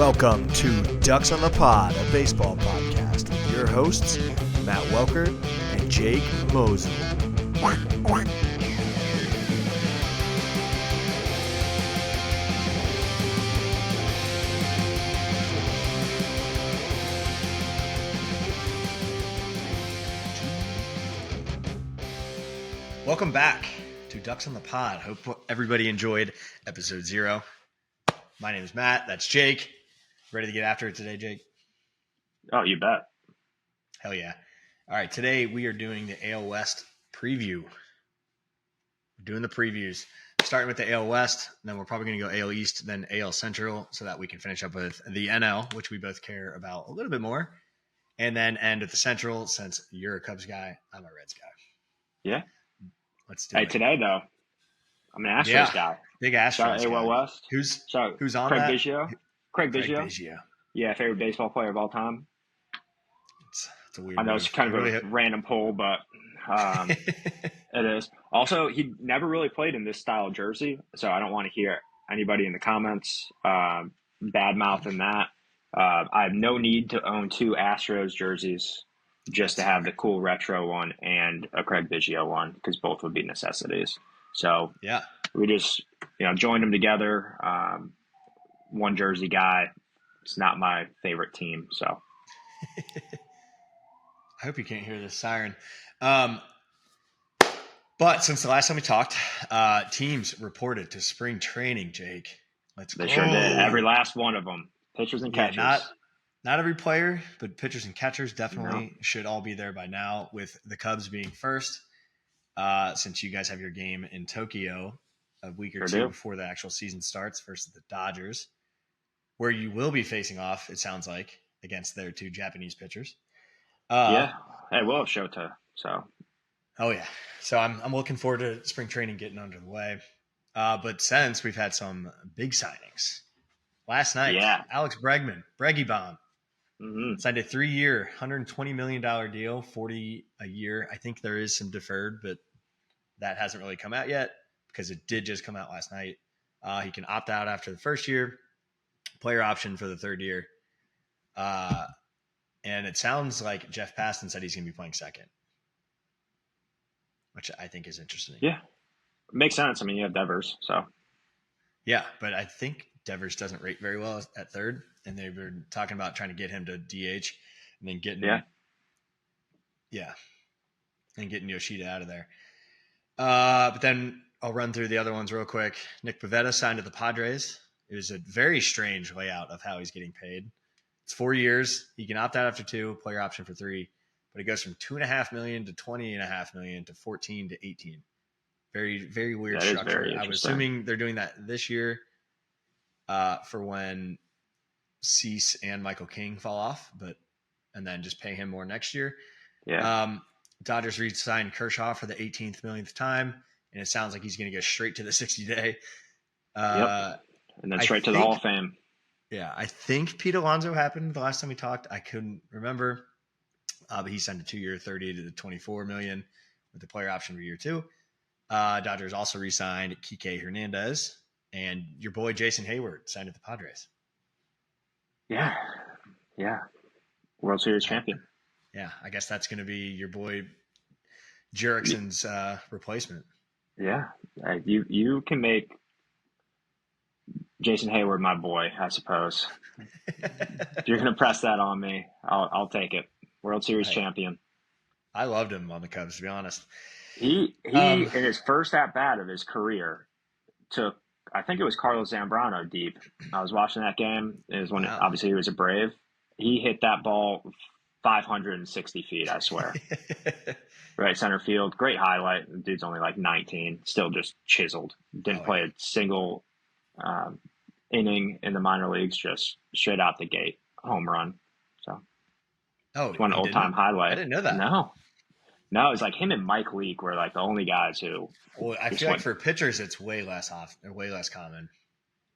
Welcome to Ducks on the Pod, a baseball podcast with your hosts, Matt Welker and Jake Mosley. Welcome back to Ducks on the Pod. Hope everybody enjoyed episode 0. My name is Matt. That's Jake. Ready to get after it today, Jake? Oh, you bet. Hell yeah. All right, today we are doing the AL West preview. We're doing the previews. Starting with the AL West, then we're probably going to go AL East, then AL Central, so that we can finish up with the NL, which we both care about a little bit more, and then end with the Central, since you're a Cubs guy, I'm a Reds guy. Yeah. Let's do it. Today, though, I'm an Astros guy. Big Astros Shout AL guy. West. Who's on Craig that? Biggio. Craig Biggio. Yeah, favorite baseball player of all time. It's a weird I know move. it's kind of a random poll, but it is. Also, he never really played in this style of jersey, so I don't want to hear anybody in the comments bad-mouthing that. I have no need to own 2 Astros jerseys just to have the cool retro one and a Craig Biggio one, because both would be necessities. So yeah, we just joined them together. One jersey guy. It's not my favorite team, so. I hope you can't hear this siren. But since the last time we talked, teams reported to spring training, Jake. They sure did. Every last one of them. Pitchers and catchers. Not every player, but pitchers and catchers definitely should all be there by now, with the Cubs being first, since you guys have your game in Tokyo a week or two before the actual season starts versus the Dodgers, where you will be facing off, it sounds like, against their 2 Japanese pitchers. Yeah, hey, we'll have Shota. So, oh yeah, so I'm looking forward to spring training getting under the way. But since we've had some big signings last night, Alex Bregman, Breggy Bomb, signed a 3-year, $120 million deal, $40 a year. I think there is some deferred, but that hasn't really come out yet because it did just come out last night. He can opt out after the first year, player option for the 3rd year. And it sounds like Jeff Passan said he's going to be playing second, which I think is interesting. Yeah, makes sense. I mean, you have Devers, so. Yeah, but I think Devers doesn't rate very well at 3rd, and they've been talking about trying to get him to DH and then getting getting Yoshida out of there. But then I'll run through the other ones real quick. Nick Pivetta signed to the Padres. It was a very strange layout of how he's getting paid. It's 4 years. He can opt out after 2, player option for 3, but it goes from $2.5 million to $20.5 million to 14 to 18. Very, very weird structure. I'm assuming they're doing that this year for when Cease and Michael King fall off, and then just pay him more next year. Yeah. Dodgers re-signed Kershaw for the 18th millionth time, and it sounds like he's going to go straight to the 60-day. And then straight to the Hall of Fame. Yeah, I think Pete Alonso happened the last time we talked. I couldn't remember, but he signed a 2-year, $30 to $24 million with the player option for year 2. Dodgers also re-signed Kike Hernandez, and your boy Jason Hayward signed at the Padres. Yeah. World Series champion. Yeah, I guess that's going to be your boy Jurickson's replacement. Yeah, you can make Jason Hayward my boy, I suppose. If you're going to press that on me, I'll take it. World Series champion. I loved him on the Cubs, to be honest. He in his first at-bat of his career took, I think it was Carlos Zambrano deep. I was watching that game. It was when obviously he was a Brave. He hit that ball 560 feet, I swear. Right center field. Great highlight. The dude's only like 19. Still just chiseled. Didn't play a single inning in the minor leagues, just straight out the gate. Home run. So it's one old-time highlight. I didn't know that. No, it was like him and Mike Leake were like the only guys who. Well, I feel like for pitchers, it's way less common.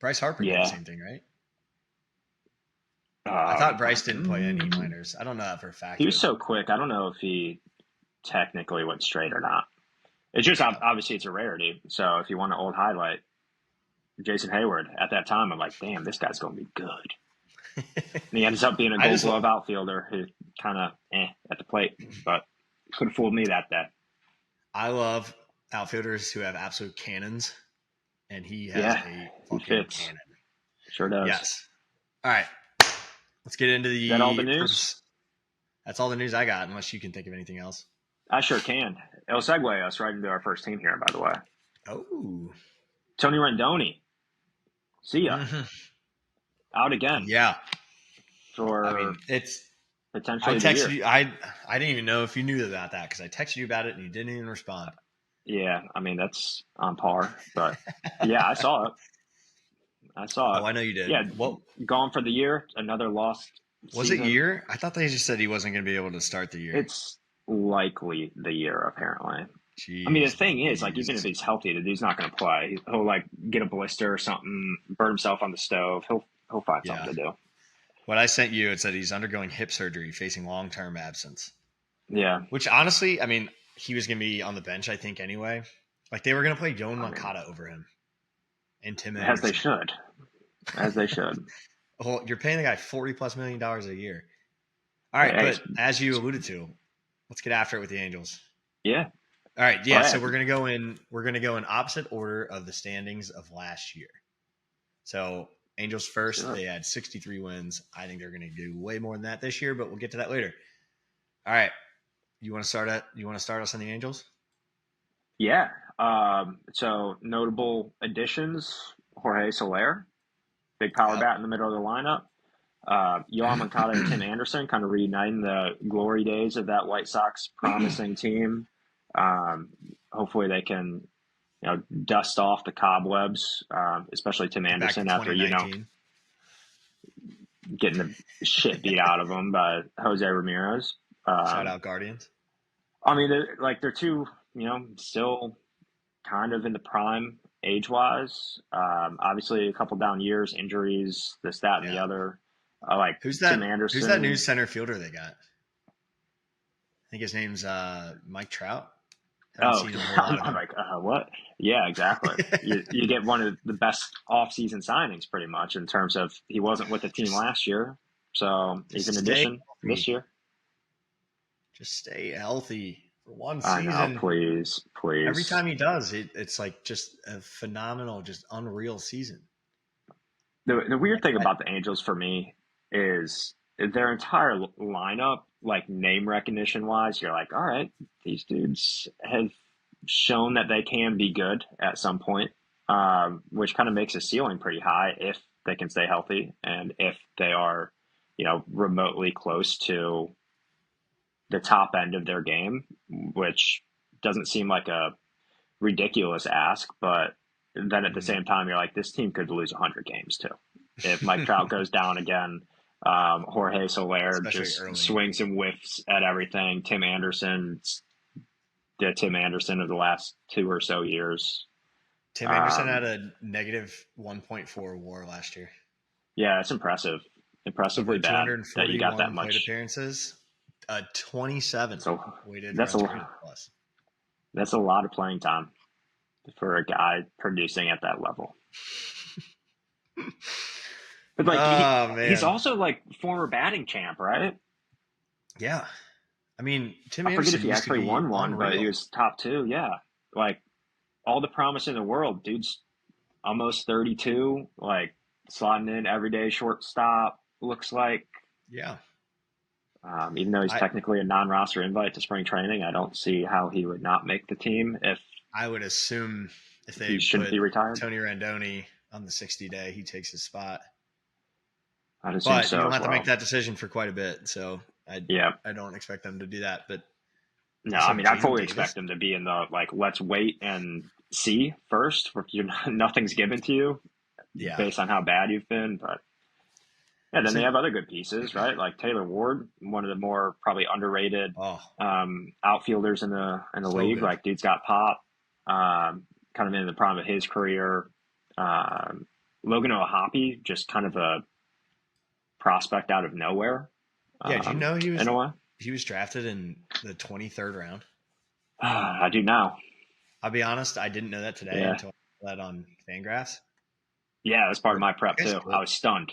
Bryce Harper did the same thing, right? I thought Bryce didn't play any minors. I don't know that for a fact. He was so quick. I don't know if he technically went straight or not. It's just obviously it's a rarity. So if you want an old highlight, Jason Hayward at that time, I'm like, damn, this guy's going to be good. And he ends up being a Gold Glove outfielder who kind of at the plate, but could have fooled me that day. I love outfielders who have absolute cannons, and he has a fucking cannon. Sure does. Yes. All right. Let's get into the. Is that all the news? That's all the news I got, unless you can think of anything else. I sure can. It'll segue us right into our first team here, by the way. Oh. Tony Rendoni. See ya. Mm-hmm. Out again. Yeah. It's potentially. I texted you. I didn't even know if you knew about that because I texted you about it and you didn't even respond. Yeah, I mean that's on par. But yeah, I saw it. Oh, I know you did. Yeah, gone for the year. Another lost. Was season. It year? I thought they just said he wasn't going to be able to start the year. It's likely the year, apparently. Jeez, I mean, the thing is, like, even if he's healthy, the dude's not going to play. He'll like get a blister or something, burn himself on the stove. He'll find something to do. What I sent you, it said he's undergoing hip surgery, facing long-term absence. Yeah. Which honestly, I mean, he was going to be on the bench, I think, anyway. Like they were going to play Yoan Moncada over him, and Tim Anderson. As they should. Well, you're paying the guy $40+ million a year. All right, but as you alluded to, let's get after it with the Angels. Yeah. All right, yeah. So we're gonna go in opposite order of the standings of last year. So Angels first, They had 63 wins. I think they're gonna do way more than that this year, but we'll get to that later. All right, you want to start us on the Angels? Yeah. So notable additions: Jorge Soler, big power bat in the middle of the lineup. Yoan Moncada and Tim Anderson kind of reuniting the glory days of that White Sox promising team. Hopefully they can, dust off the cobwebs, especially Tim Anderson after, getting the shit beat out of him by Jose Ramirez. Shout out Guardians. I mean, they're two, still kind of in the prime age-wise. Obviously a couple down years, injuries, this, that, and the other. Who's that? Tim Anderson. Who's that new center fielder they got? I think his name's Mike Trout. I'm like, what? Yeah, exactly. you get one of the best off-season signings, pretty much, in terms of he wasn't with the team last year, so he's an addition this year. Just stay healthy for one season. I know, please. Every time he does, it's like just a phenomenal, just unreal season. The weird thing about the Angels for me is their entire lineup, like name recognition wise, you're like, all right, these dudes have shown that they can be good at some point, which kind of makes the ceiling pretty high if they can stay healthy and if they are, remotely close to the top end of their game, which doesn't seem like a ridiculous ask, but then at the same time, you're like, this team could lose 100 games too. If Mike Trout goes down again, Jorge Soler swings and whiffs at everything. Tim Anderson, the Tim Anderson of the last 2 or so years. Tim Anderson had a negative 1.4 WAR last year. Yeah, it's impressive. Impressively bad that you got that much. Plate appearances, 27 weighted runs plus. That's a lot of playing time for a guy producing at that level. But he's also like former batting champ, right? Yeah. I mean, Tim Anderson. I forget if he actually won one, but he was top 2. Yeah. Like all the promise in the world. Dude's almost 32, like slotting in everyday shortstop, looks like. Yeah. Even though he's technically a non-roster invite to spring training, I don't see how he would not make the team if I would assume if they shouldn't be retired. Tony Rendoni on the 60-day, he takes his spot. I'd assume but you don't have to make that decision for quite a bit, so I don't expect them to do that. But no, I mean, I fully expect them to be in the let's wait and see first. Nothing's given to you, based on how bad you've been. But then they have other good pieces, right? Like Taylor Ward, one of the more probably underrated outfielders in the league. Good. Like dude's got pop, kind of in the prime of his career. Logan O'Hoppe, just kind of a prospect out of nowhere. Yeah, do you know he was drafted in the 23rd round? I do now. I'll be honest, I didn't know that today until I saw that on Fangraphs. Yeah, that's part of my prep too. I was stunned.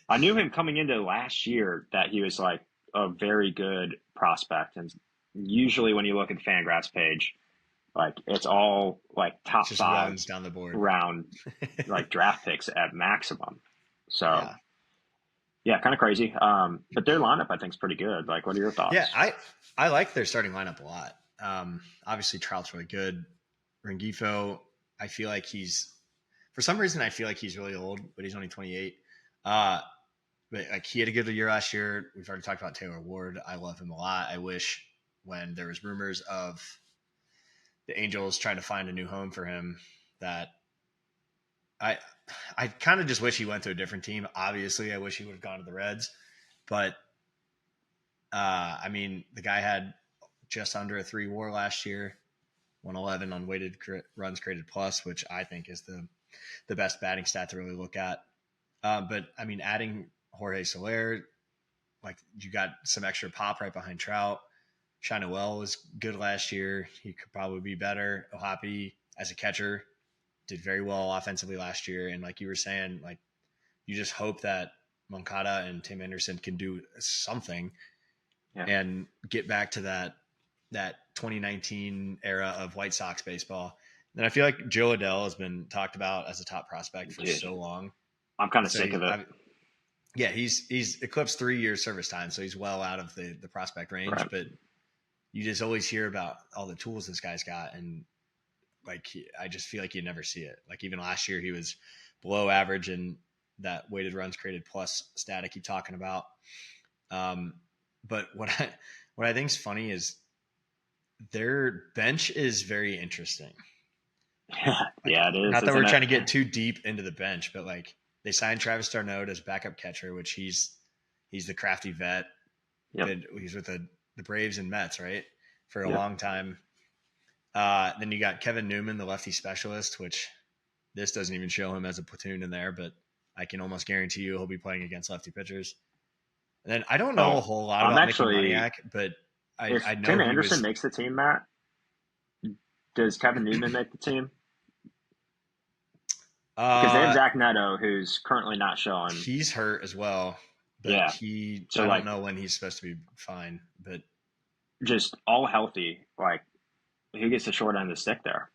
I knew him coming into last year that he was like a very good prospect. And usually when you look at the Fangraphs page, like it's all like It's top just five runs down the board. round, like draft picks at maximum. So Yeah. yeah, kind of crazy. But their lineup I think is pretty good. Like, what are your Yeah, thoughts? I like their starting lineup a lot. Obviously Trout's really good. Rengifo, I feel like he's for some reason I feel like he's really old, but he's only 28. Uh, but like he had a good year last year. We've already talked about Taylor Ward. I love him a lot. I wish when there was rumors of the Angels trying to find a new home for him that I I kind of just wish he went to a different team. Obviously, I wish he would have gone to the Reds, but I mean, the guy had just under a 3 WAR last year, 111 on weighted runs created plus, which I think is the best batting stat to really look at. But I mean, adding Jorge Soler, like you got some extra pop right behind Trout. Shai Noel was good last year. He could probably be better. Ohapi as a catcher did very well offensively last year. And like you were saying, like you just hope that Moncada and Tim Anderson can do something Yeah. and get back to that 2019 era of White Sox baseball. And I feel like Joe Adell has been talked about as a top prospect for so long. I'm kind of So sick of it. yeah, he's eclipsed 3 years service time, so he's well out of the prospect range. Right. But you just always hear about all the tools this guy's got, and like I just feel like you never see it. Like even last year, he was below average in that weighted runs created plus stat I keep talking about. But what I think is funny is their bench is very interesting. Like, Yeah, it is. not that we're Isn't trying to it? get too deep into the bench, but like they signed Travis d'Arnaud as backup catcher, which he's the crafty vet. Yep. He's with the Braves and Mets, right, for a Yep. long time. Then you got Kevin Newman, the lefty specialist, which this doesn't even show him as a platoon in there, but I can almost guarantee you he'll be playing against lefty pitchers. And then I don't know a whole lot I'm about actually, Mickey Moniak, but if I know Tim he Anderson was. makes the team, Matt, does Kevin Newman make the team? Because they have Zach Neto, who's currently not showing. He's hurt as well, but Yeah. I don't know when he's supposed to be fine, but just all healthy. Like, who gets the short end of the stick there?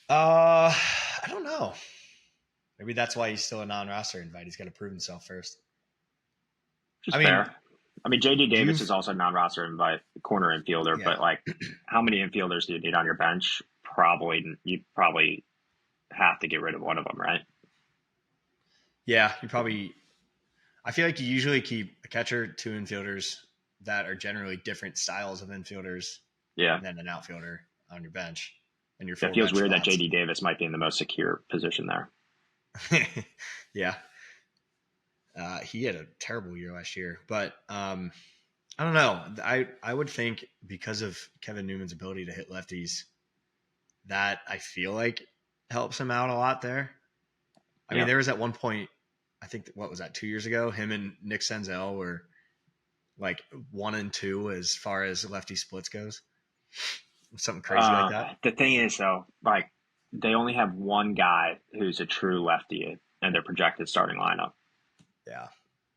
I don't know. Maybe that's why he's still a non-roster invite. He's got to prove himself first. Just fair. I mean, JD Davis is also a non-roster invite, corner infielder, but like, how many infielders do you need on your bench? You probably have to get rid of one of them, right? Yeah, I feel like you usually keep a catcher, 2 infielders that are generally different styles of infielders, yeah, than an outfielder on your bench. And it feels weird that JD Davis might be in the most secure position there. Yeah. He had a terrible year last year, but I don't know. I would think because of Kevin Newman's ability to hit lefties, that I feel like helps him out a lot there. I mean, there was at one point, I think, what was that, 2 years ago? Him and Nick Senzel were like 1 and 2 as far as lefty splits goes. Something crazy like that. The thing is, though, like they only have one guy who's a true lefty in their projected starting lineup. Yeah.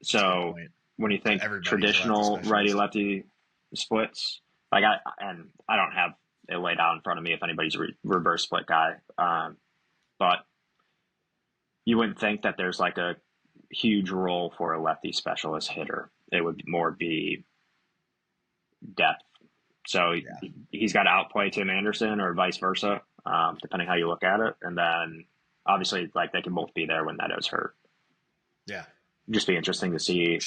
So when you think traditional righty-lefty splits, like I don't have it laid out in front of me if anybody's a reverse split guy, but you wouldn't think that there's like a huge role for a lefty specialist hitter. It would more be depth. So he's got to outplay Tim Anderson or vice versa, depending how you look at it. And then obviously, like they can both be there when Neto's hurt. Yeah. Just be interesting to see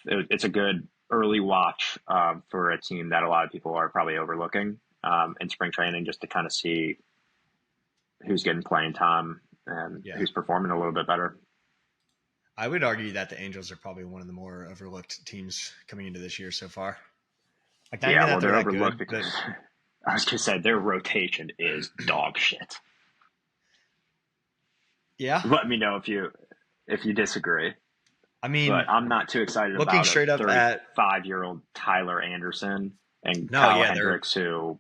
it's a good early watch for a team that a lot of people are probably overlooking in spring training, just to kind of see who's getting playing time and who's performing a little bit better. I would argue that the Angels are probably one of the more overlooked teams coming into this year so far. Like, they're overlooked because I was going to say their rotation is dog shit. Yeah. Let me know if you disagree. I mean, but I'm not too excited looking about straight a up at 35-year-old Tyler Anderson and Kyle Hendricks, who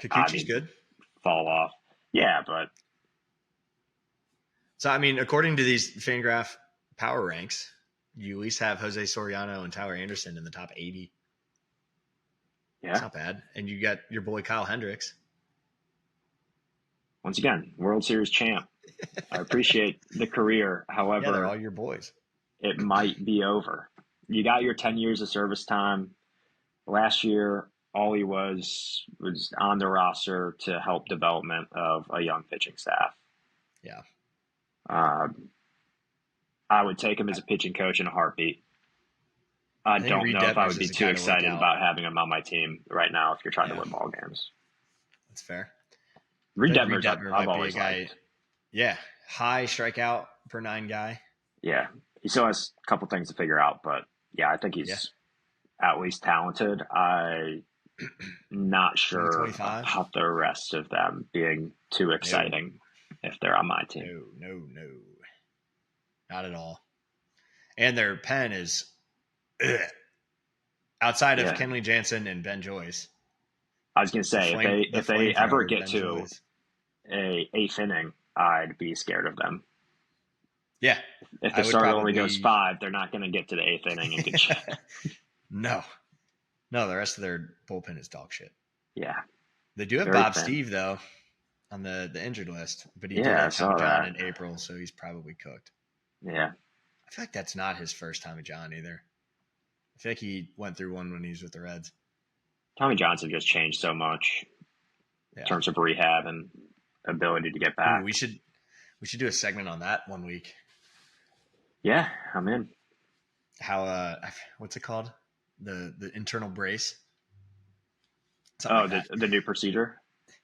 Kikuchi's good. Fall off. Yeah, but So, I mean, according to these Fangraph power ranks, you at least have Jose Soriano and Tyler Anderson in the top 80. Yeah. It's not bad. And you got your boy Kyle Hendricks. Once again, World Series champ. I appreciate the career. However, yeah, they're all your boys. It might be over. You got your 10 years of service time. Last year, all he was on the roster to help development of a young pitching staff. Yeah. I would take him as a pitching coach in a heartbeat. I don't know if I would be too excited about having him on my team right now if you're trying to win ball games. That's fair. Reed Detmers, I've always liked. Yeah, high strikeout per 9 guy. Yeah, he still has a couple things to figure out, but yeah, I think he's at least talented. I'm not sure about the rest of them being too exciting if they're on my team. No. Not at all. And their pen is outside of Kenley Jansen and Ben Joyce. I was going to say, if they ever get to a 8th inning, I'd be scared of them. Yeah. If the starter only goes 5, they're not going to get to the 8th inning and get shit. No, the rest of their bullpen is dog shit. Yeah. They do have Bob Steve, though, on the injured list. But he did have Tommy John in April, so he's probably cooked. Yeah. I feel like that's not his first Tommy John either. I feel like he went through one when he was with the Reds. Tommy Johnson just changed so much in terms of rehab and ability to get back. Ooh, we should do a segment on that one week. Yeah, I'm in. How what's it called? The internal brace. Something the new procedure,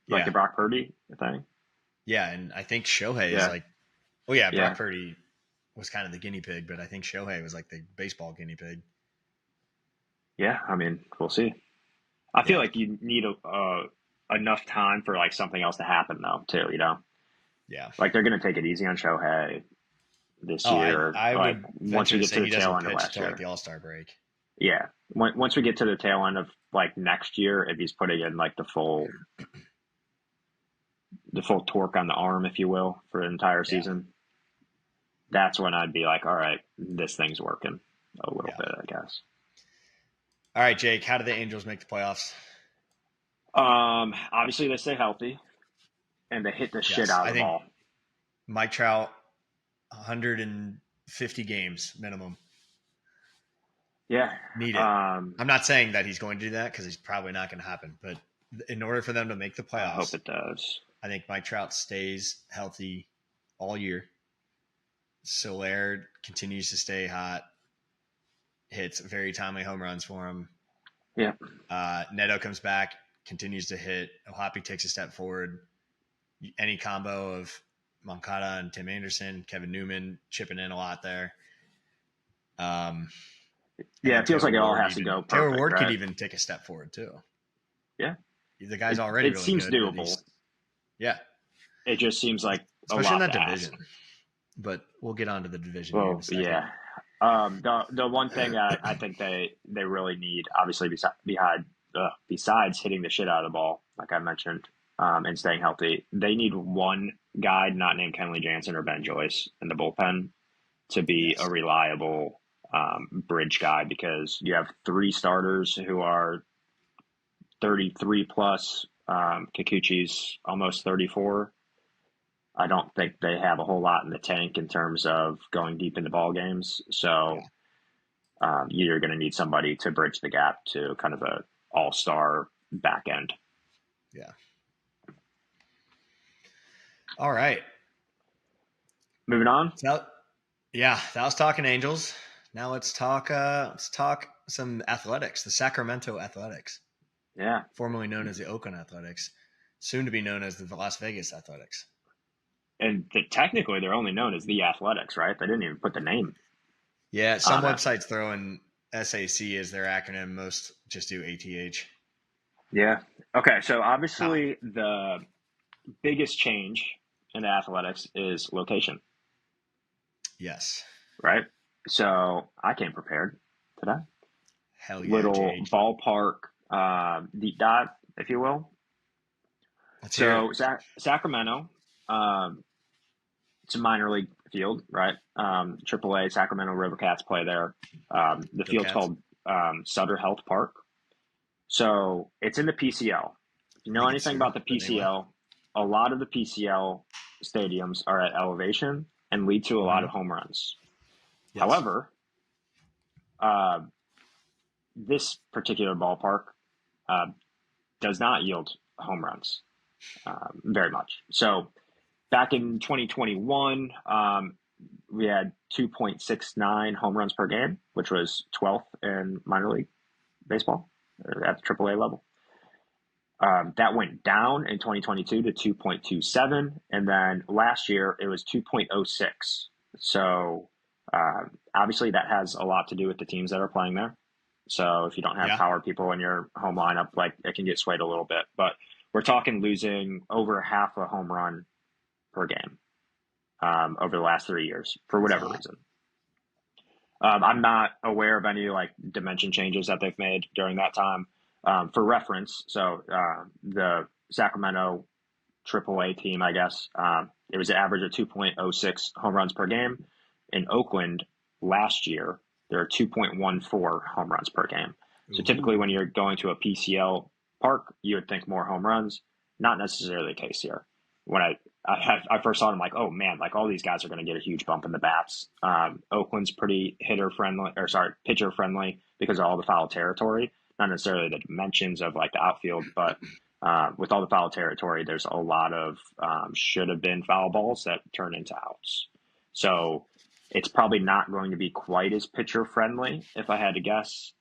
like the Brock Purdy thing. Yeah, and I think Shohei is like, Brock Purdy was kind of the guinea pig, but I think Shohei was like the baseball guinea pig. Yeah, I mean, we'll see. I feel like you need enough time for like something else to happen though, too. You know? Yeah. Like they're going to take it easy on Shohei this year. I would once we get to the tail end of last year, like the All-Star break. Yeah, once we get to the tail end of like next year, if he's putting in like the full torque on the arm, if you will, for an entire season, that's when I'd be like, all right, this thing's working a little bit, I guess. All right, Jake, how do the Angels make the playoffs? Obviously they stay healthy and they hit the shit out of the ball. Mike Trout, 150 games minimum. Yeah. Need it. I'm not saying that he's going to do that because he's probably not going to happen. But in order for them to make the playoffs, I hope it does. I think Mike Trout stays healthy all year. Soler continues to stay hot. Hits very timely home runs for him. Yeah. Neto comes back, continues to hit. Ohapi takes a step forward. Any combo of Moncada and Tim Anderson, Kevin Newman chipping in a lot there. Yeah, it feels like it all has to go perfect. Taylor Ward could even take a step forward too. Yeah, the guy's already. It seems doable. Yeah, it just seems like especially a lot in that division. But we'll get onto the division. Well, yeah. The one thing I think they really need, obviously, besides hitting the shit out of the ball, like I mentioned, and staying healthy, they need one guy not named Kenley Jansen or Ben Joyce in the bullpen to be a reliable bridge guy, because you have 3 starters who are 33 plus. Kikuchi's almost 34. I don't think they have a whole lot in the tank in terms of going deep into ball games. So you're going to need somebody to bridge the gap to kind of a all-star back end. Yeah. All right. Moving on. So, that was talking Angels. Now let's talk some athletics, the Sacramento Athletics. Yeah. Formerly known as the Oakland Athletics, soon to be known as the Las Vegas Athletics. And technically, they're only known as the Athletics, right? They didn't even put the name. Yeah, some websites throw in SAC as their acronym. Most just do ATH. Yeah. Okay, so obviously the biggest change in the Athletics is location. Yes. Right? So I came prepared today. Hell yeah, little Jake. Ballpark deep dive, if you will. Let's hear it. Sacramento it's a minor league field, right? AAA Sacramento River Cats play there. The Go field's Cats. called Sutter Health Park. So it's in the PCL. If you I know think it's anything true, about the but anyway. PCL, a lot of the PCL stadiums are at elevation and lead to a lot of home runs. Yes. However, uh, this particular ballpark uh, does not yield home runs very much. So back in 2021, we had 2.69 home runs per game, which was 12th in minor league baseball at the AAA level. That went down in 2022 to 2.27, and then last year it was 2.06. So obviously that has a lot to do with the teams that are playing there. So if you don't have Yeah. power people in your home lineup, like it can get swayed a little bit. But we're talking losing over half a home run per game over the last 3 years for That's a whatever lot. reason. I'm not aware of any like dimension changes that they've made during that time. For reference, so the Sacramento AAA team, I guess, it was an average of 2.06 home runs per game. In Oakland last year, there are 2.14 home runs per game. So typically, Ooh. when you're going to a PCL park, you would think more home runs. Not necessarily the case here. When I first saw it, I'm like, oh man, like all these guys are going to get a huge bump in the bats. Oakland's pretty pitcher friendly because of all the foul territory. Not necessarily the dimensions of like the outfield, but with all the foul territory, there's a lot of should have been foul balls that turn into outs. So it's probably not going to be quite as pitcher friendly, if I had to guess,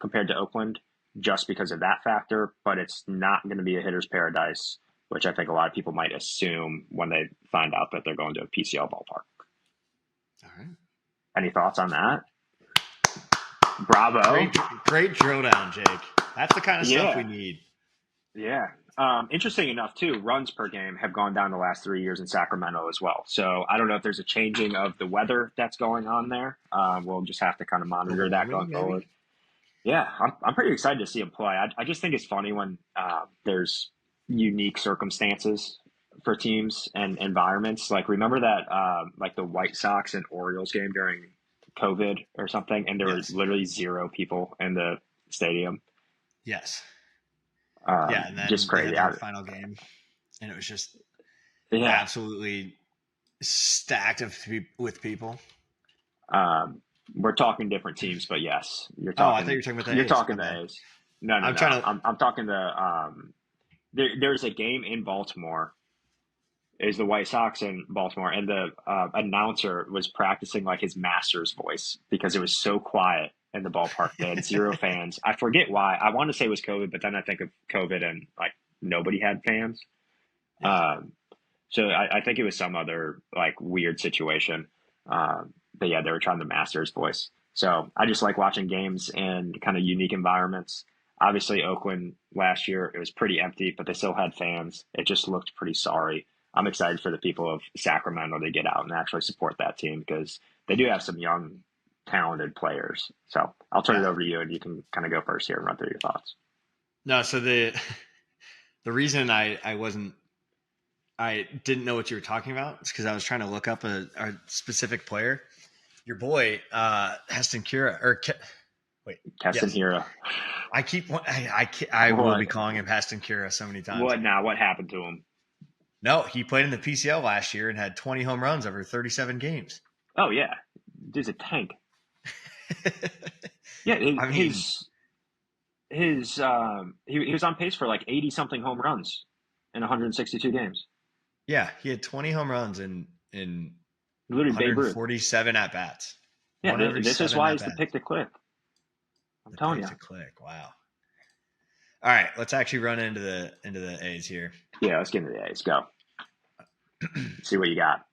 compared to Oakland, just because of that factor. But it's not going to be a hitter's paradise, which I think a lot of people might assume when they find out that they're going to a PCL ballpark. All right. Any thoughts on that? Bravo. Great drill down, Jake. That's the kind of stuff we Yeah. need. Yeah. Interesting enough, too, runs per game have gone down the last 3 years in Sacramento as well. So I don't know if there's a changing of the weather that's going on there. We'll just have to kind of monitor Global that warming, going forward. maybe? Yeah, I'm pretty excited to see him play. I just think it's funny when there's unique circumstances for teams and environments. Like, remember that, like the White Sox and Orioles game during COVID or something, and there were Yes. literally 0 people in the stadium. Yes. Yeah, and Just then they had crazy. their final game, and it was just Yeah. absolutely stacked with people. We're talking different teams, but yes, Oh, I thought you were talking about the you're A's. My talking bad. the A's. No, no, I'm no. trying to. I'm talking there's a game in Baltimore. Is the White Sox in Baltimore, and the announcer was practicing like his master's voice because it was so quiet in the ballpark. They had 0 fans. I forget why. I want to say it was COVID, but then I think of COVID and like nobody had fans. Yeah. Um, so I think it was some other like weird situation. But yeah, they were trying to master his voice. So I just like watching games in kind of unique environments. Obviously, Oakland last year, it was pretty empty, but they still had fans. It just looked pretty sorry. I'm excited for the people of Sacramento to get out and actually support that team because they do have some young, talented players. So I'll turn it Yeah. over to you and you can kind of go first here and run through your thoughts. No, so the reason I didn't know what you were talking about is because I was trying to look up a specific player. Your boy, Heston Kira, wait, Keston yes. Hira. I will be What? calling him Heston Kira so many times. What now? What happened to him? No, he played in the PCL last year and had 20 home runs over 37 games. Oh yeah, dude's a tank. Yeah, I mean, he was on pace for like 80 something home runs in 162 games. yeah, he had 20 home runs in Literally Babe Ruth. 147 at bats. Yeah, One every this is 7 why at he's the bats. pick to click. I'm The telling pick you. to click. Wow. All right, let's actually run into the A's here. Yeah, let's get into the A's. Go. See what you got.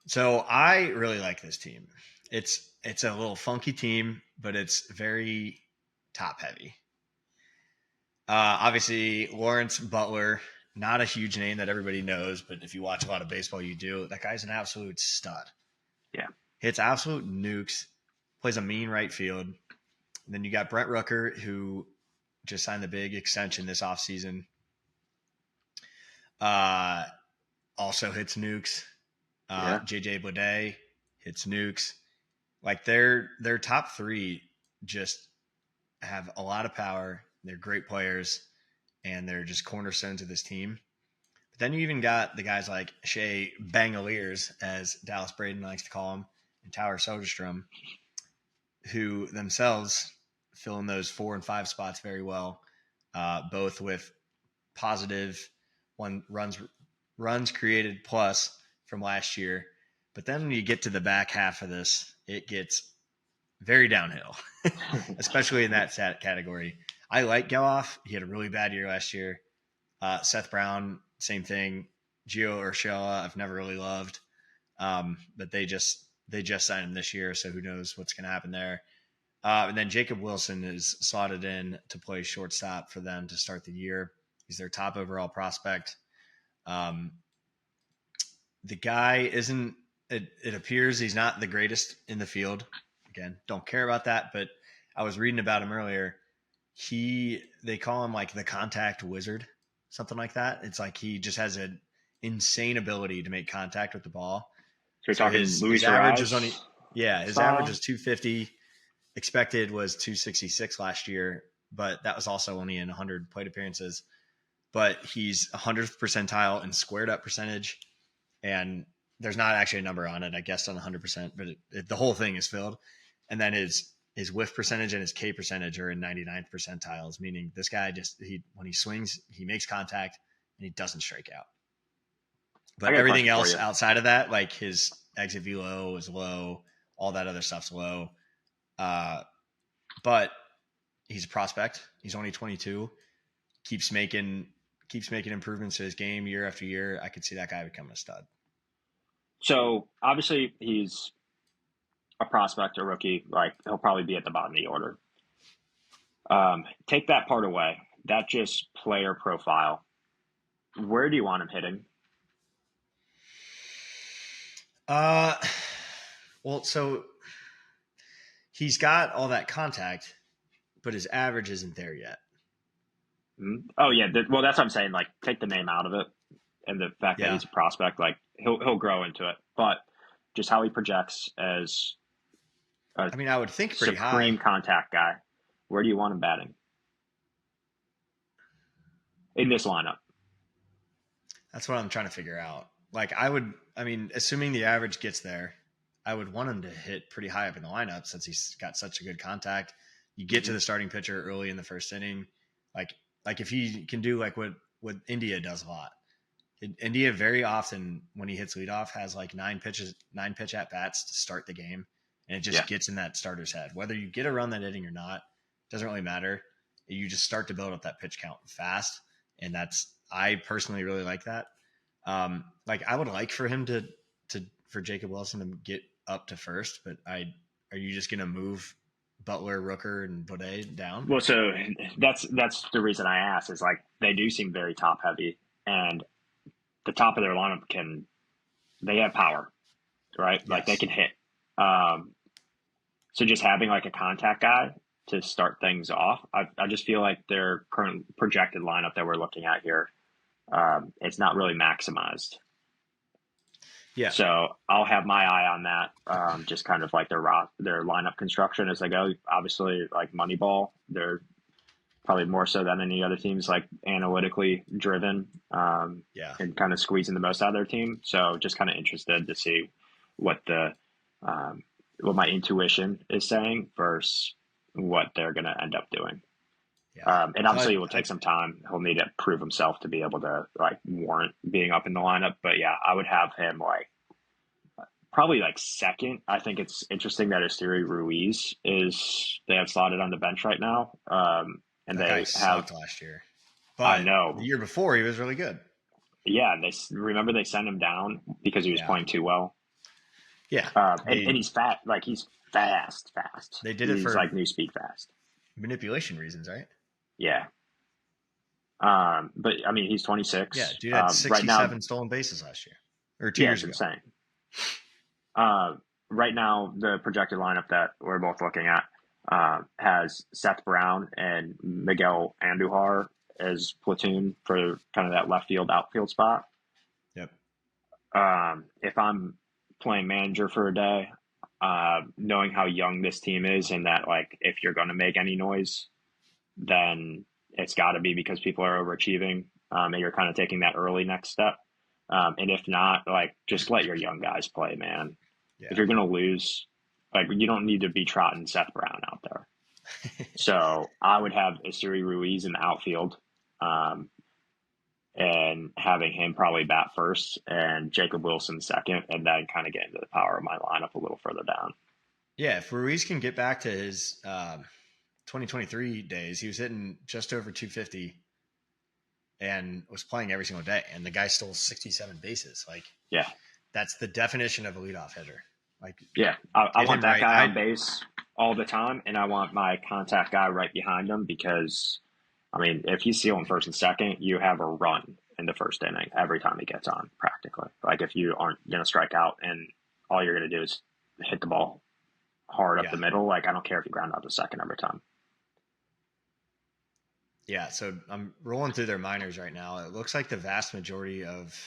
So I really like this team. It's a little funky team, but it's very top heavy. Obviously, Lawrence Butler, not a huge name that everybody knows, but if you watch a lot of baseball, you do. That guy's an absolute stud. Yeah. Hits absolute nukes, plays a mean right field. And then you got Brent Rooker, who just signed the big extension this offseason. Also hits nukes. Yeah. JJ Bleday hits nukes. Like their top three just have a lot of power. They're great players, and they're just cornerstones of this team. But then you even got the guys like Shea Bangaliers, as Dallas Braden likes to call him, and Tower Soderstrom, who themselves fill in those 4 and 5 spots very well, both with positive runs created plus from last year. But then when you get to the back half of this, it gets very downhill, especially in that category. I like Geloff. He had a really bad year last year. Seth Brown, same thing. Gio Urshela, I've never really loved, but they just signed him this year, so who knows what's going to happen there. And then Jacob Wilson is slotted in to play shortstop for them to start the year. He's their top overall prospect. The guy isn't. It appears he's not the greatest in the field. Again, don't care about that, but I was reading about him earlier. They call him like the contact wizard, something like that. It's like he just has an insane ability to make contact with the ball. So you're talking his Luis average Arraez is only his style? average is 250. Expected was 266 last year, but that was also only in 100 plate appearances. But he's 100th percentile in squared up percentage, and there's not actually a number on it, I guess, on 100%, but the whole thing is filled. And then his whiff percentage and his K percentage are in 99th percentiles, meaning this guy when he swings, he makes contact and he doesn't strike out. But everything else outside of that, like his exit velo is low, all that other stuff's low. But he's a prospect. He's only 22. Keeps making improvements to his game year after year. I could see that guy becoming a stud. So obviously he's a prospect, a rookie. Like he'll probably be at the bottom of the order. Take that part away. That just player profile. Where do you want him hitting? Well, so he's got all that contact, but his average isn't there yet. Oh yeah, well that's what I'm saying. Like take the name out of it, and the fact that he's a prospect, like he'll grow into it. But just how he projects as I would think pretty supreme high. Contact guy. Where do you want him batting in this lineup? That's what I'm trying to figure out. Like assuming the average gets there, I would want him to hit pretty high up in the lineup since he's got such a good contact. You get to the starting pitcher early in the first inning, like if he can do like what India does a lot. India very often when he hits leadoff has like 9 pitch at bats to start the game, and it just gets in that starter's head. Whether you get a run that inning or not, doesn't really matter. You just start to build up that pitch count fast, and I personally really like that. Like I would like for him for Jacob Wilson to get up to first, but are you just gonna move Butler, Rooker, and Bleday down? Well, so that's the reason I asked is like they do seem very top heavy, and the top of their lineup they have power, right? Yes. Like they can hit. So just having like a contact guy to start things off, I just feel like their current projected lineup that we're looking at here, it's not really maximized. Yeah. So I'll have my eye on that. Just kind of like their lineup construction as they go. Obviously, like Moneyball, they're probably more so than any other teams, like analytically driven, and kind of squeezing the most out of their team. So just kind of interested to see what what my intuition is saying versus what they're going to end up doing. Yeah. And obviously it will take some time. He'll need to prove himself to be able to like warrant being up in the lineup. But yeah, I would have him like probably like second. I think it's interesting that Esteury Ruiz they have slotted on the bench right now. And that they sucked last year. But I know the year before he was really good. Yeah, they sent him down because he was playing too well. Yeah, and he's fat. Like he's fast. They did it for like new speed fast manipulation reasons, right? Yeah. But I mean, he's 26. Yeah, dude had 67 stolen bases last year or 2 years ago. Insane. Right now, the projected lineup that we're both looking at has Seth Brown and Miguel Andujar as platoon for kind of that left field, outfield spot. Yep. If I'm playing manager for a day, knowing how young this team is and that like if you're going to make any noise, then it's got to be because people are overachieving, and you're kind of taking that early next step. And if not, like just let your young guys play, man. If Yeah. you're going to lose, like you don't need to be trotting Seth Brown out there. So I would have Isuri Ruiz in the outfield, um, and having him probably bat first and Jacob Wilson second, and then kind of get into the power of my lineup a little further down. Yeah, if Ruiz can get back to his 2023 days, he was hitting just over 250 and was playing every single day. And the guy stole 67 bases. Like, Yeah, that's the definition of a leadoff hitter. Like, yeah, I want that right. guy on base all the time, and I want my contact guy right behind him because, I mean, if he's stealing first and second, you have a run in the first inning every time he gets on, practically. Like if you aren't going to strike out and all you're going to do is hit the ball hard up the middle, like I don't care if you ground out to second every time. Yeah, so I'm rolling through their minors right now. It looks like the vast majority of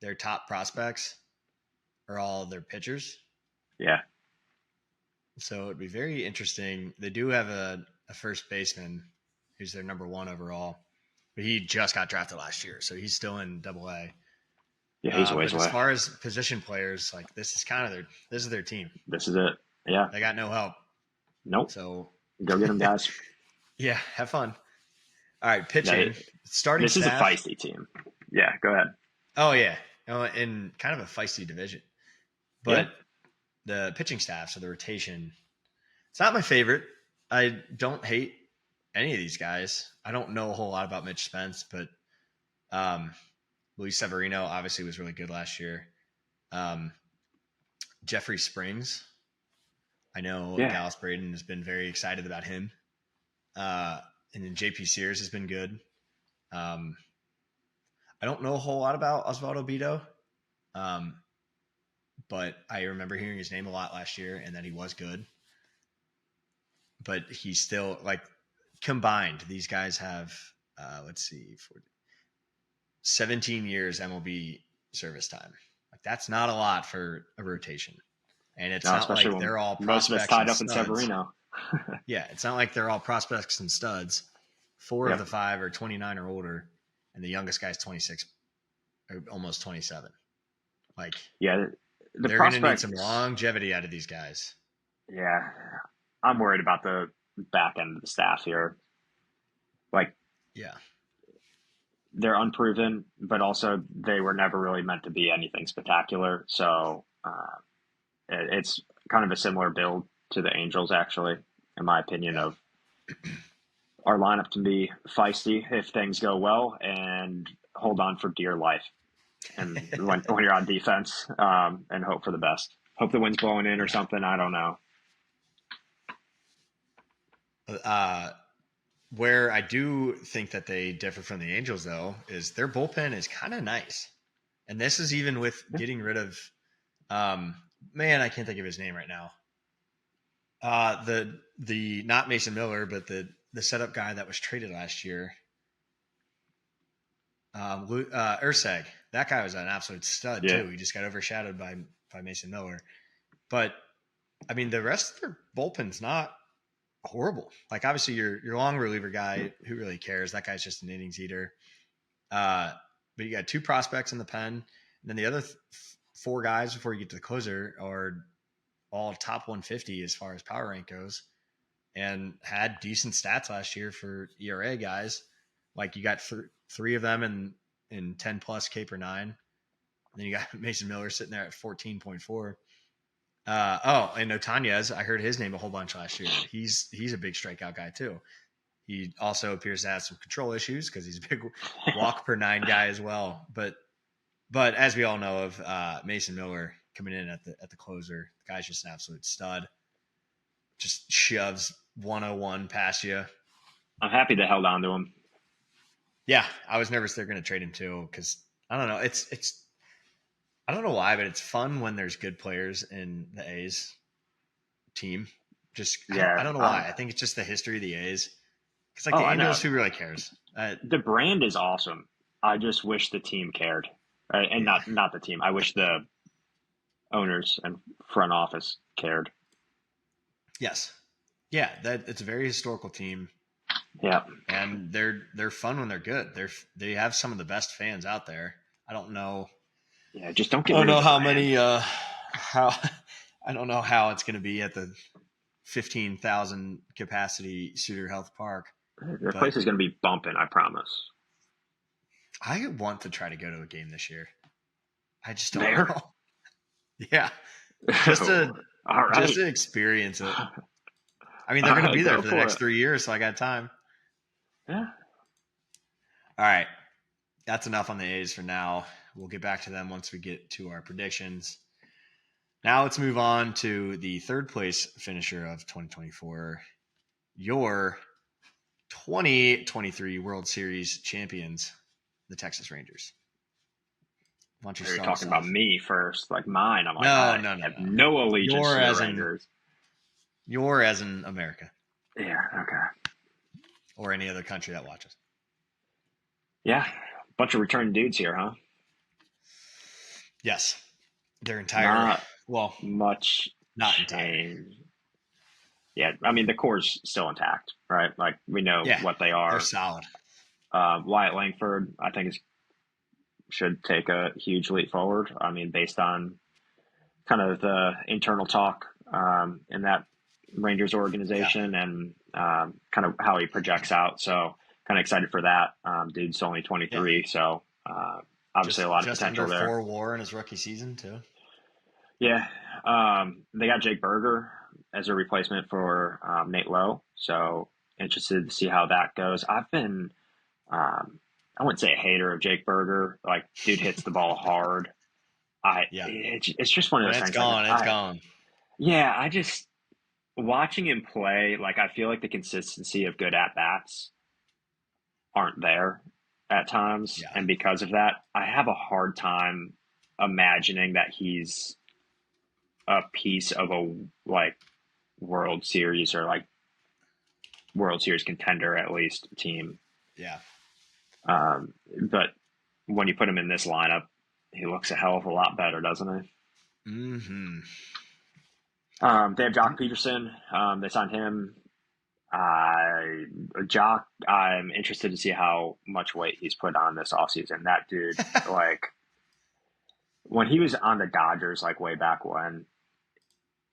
their top prospects are all their pitchers. Yeah. So it'd be very interesting. They do have a first baseman who's their number 1 overall, but he just got drafted last year, so he's still in AA. Yeah, he's ways away. As far as position players, like this is kind of their team. This is it. Yeah. They got no help. Nope. So go get them, guys. Yeah, have fun. All right, pitching. Starting This staff. is a feisty team. Yeah, go ahead. Oh, yeah. In kind of a feisty division. But the pitching staff, so the rotation, it's not my favorite. I don't hate any of these guys. I don't know a whole lot about Mitch Spence, but Luis Severino obviously was really good last year. Jeffrey Springs. I know Dallas Braden has been very excited about him. And then JP Sears has been good. I don't know a whole lot about Osvaldo Bido, but I remember hearing his name a lot last year and that he was good. But he's still, like, combined, these guys have, 17 years MLB service time. Like, that's not a lot for a rotation. And it's not like they're all prospects. Most of us tied up in Severino. Yeah, it's not like they're all prospects and studs. 4 of the 5 are 29 or older, and the youngest guy's 26, or almost 27. Like, yeah, they're going to need some longevity out of these guys. Yeah, I'm worried about the back end of the staff here. Like, yeah, they're unproven, but also they were never really meant to be anything spectacular. So it's kind of a similar build to the Angels, actually, in my opinion. Of our lineup can be feisty if things go well and hold on for dear life. And when you're on defense, and hope for the best. Hope the wind's blowing in or something. I don't know. Where I do think that they differ from the Angels, though, is their bullpen is kind of nice. And this is even with getting rid of, I can't think of his name right now. The not Mason Miller, but the setup guy that was traded last year. Urseg. That guy was an absolute stud too. He just got overshadowed by Mason Miller. But I mean, the rest of their bullpen's not horrible. Like, obviously your long reliever guy, who really cares? That guy's just an innings eater. But you got 2 prospects in the pen, and then the other 4 guys before you get to the closer are all top 150 as far as power rank goes, and had decent stats last year for ERA guys. Like, you got 3 of them in 10 plus K per 9. And then you got Mason Miller sitting there at 14.4. And Otanez, I heard his name a whole bunch last year. He's a big strikeout guy too. He also appears to have some control issues because he's a big walk per 9 guy as well. But as we all know of Mason Miller coming in at the closer, the guy's just an absolute stud. Just shoves 101 past you. I'm happy they held on to him. Yeah, I was nervous they're going to trade him too because I don't know. It's I don't know why, but it's fun when there's good players in the A's team. I don't know why. I think it's just the history of the A's. Because the Angels, who really cares? The brand is awesome. I just wish the team cared. And not the team. I wish the owners and front office cared. Yes. Yeah, that it's a very historical team. Yeah. And they're fun when they're good. They have some of the best fans out there. I don't know. Yeah, just don't get I don't rid of know the how brand. many how I don't know how it's going to be at the 15,000 capacity Suter Health Park. The place is going to be bumping, I promise. I want to try to go to a game this year. I just don't There? know. Yeah. Just to All right. just to experience it. I mean, they're going to be there for the next 3 years, so I got time. Yeah. All right. That's enough on the A's for now. We'll get back to them once we get to our predictions. Now let's move on to the third place finisher of 2024, your 2023 World Series champions, the Texas Rangers. Why don't you You're start talking us about off? me first, like mine. I'm like, No. I have no allegiance to the Rangers. You're as in America. Yeah, okay. Or any other country that watches. Yeah, bunch of return dudes here, huh? Yes. Their entire, much not change. Yeah, I mean, the core's still intact, right? Like, we know what they are. They're solid. Wyatt Langford, I think, should take a huge leap forward. I mean, based on kind of the internal talk in that Rangers organization and kind of how he projects out. So kind of excited for that. Dude's only 23, so obviously a lot of potential there. Just under 4 WAR in his rookie season too. Yeah, they got Jake Burger as a replacement for Nate Lowe, so interested to see how that goes. I've been, I wouldn't say a hater of Jake Burger. Like, dude hits the ball hard. It's just one of those things. It's gone. Yeah, I just watching him play. Like, I feel like the consistency of good at bats aren't there at times, and because of that, I have a hard time imagining that he's a piece of a World Series or World Series contender at least team. Yeah. But when you put him in this lineup, he looks a hell of a lot better, doesn't he? Mm-hmm. They have Jock Peterson. They signed him. Jock, I'm interested to see how much weight he's put on this offseason. That dude, when he was on the Dodgers, way back when,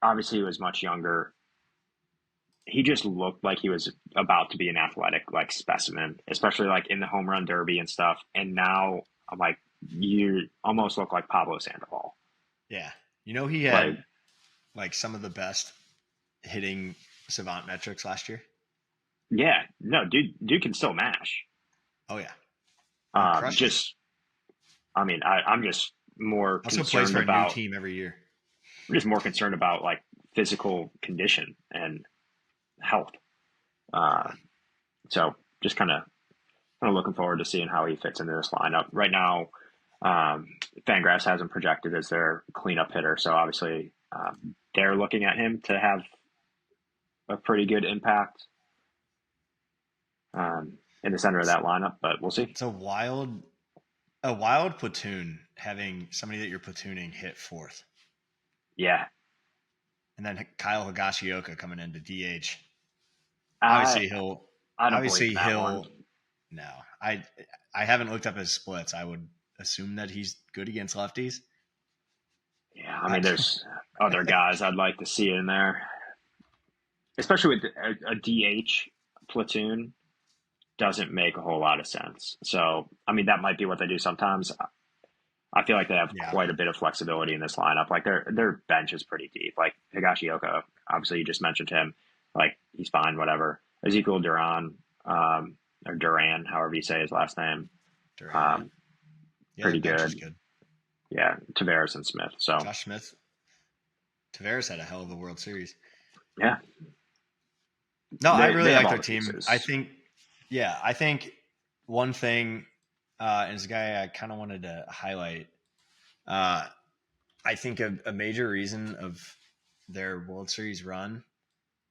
obviously he was much younger. He just looked like he was about to be an athletic specimen, especially in the home run derby and stuff. And now I'm like, you almost look like Pablo Sandoval. Yeah. He had some of the best hitting savant metrics last year. Yeah. No, dude can still mash. Oh yeah. I'm just more also concerned plays for about a new team every year. I'm just more concerned about physical condition and health. So just kind of looking forward to seeing how he fits into this lineup. Right now, Fangraphs has him projected as their cleanup hitter, so obviously they're looking at him to have a pretty good impact in the center of that lineup, but we'll see. It's a wild platoon having somebody that you're platooning hit fourth. Yeah. And then Kyle Higashioka coming into DH. I haven't looked up his splits. I would assume that he's good against lefties. Yeah, I mean, there's other guys I'd like to see in there, especially with a DH platoon. Doesn't make a whole lot of sense. So, I mean, that might be what they do sometimes. I feel like they have quite a bit of flexibility in this lineup. Their bench is pretty deep. Higashioka, obviously you just mentioned him. He's fine, whatever. Ezekiel Duran, or Duran, however you say his last name. Duran. Pretty good. Yeah, Tavares and Smith. So Josh Smith. Tavares had a hell of a World Series. Yeah. No, I really like their team. Pieces. I think one thing, and as a guy I kind of wanted to highlight, I think a major reason of their World Series run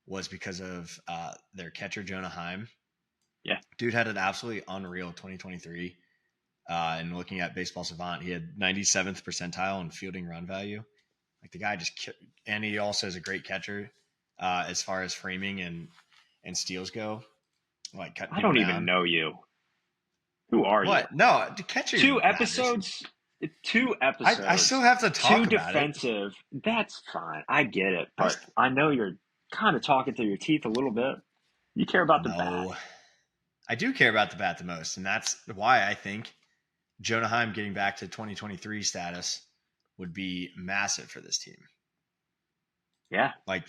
was because of their catcher, Jonah Heim. Yeah. Dude had an absolutely unreal 2023. And looking at Baseball Savant, he had 97th percentile in fielding run value. Like the guy and he also is a great catcher as far as framing and steals go. Like cutting I people don't down. even know you. Who are you? What? No, the catcher. Two matters. episodes. 2 episodes. I still have to talk Too about defensive. That's fine. I get it, but I know you're kind of talking through your teeth a little bit. You care about the bat. I do care about the bat the most, and that's why I think Jonah Heim getting back to 2023 status would be massive for this team. Yeah. Like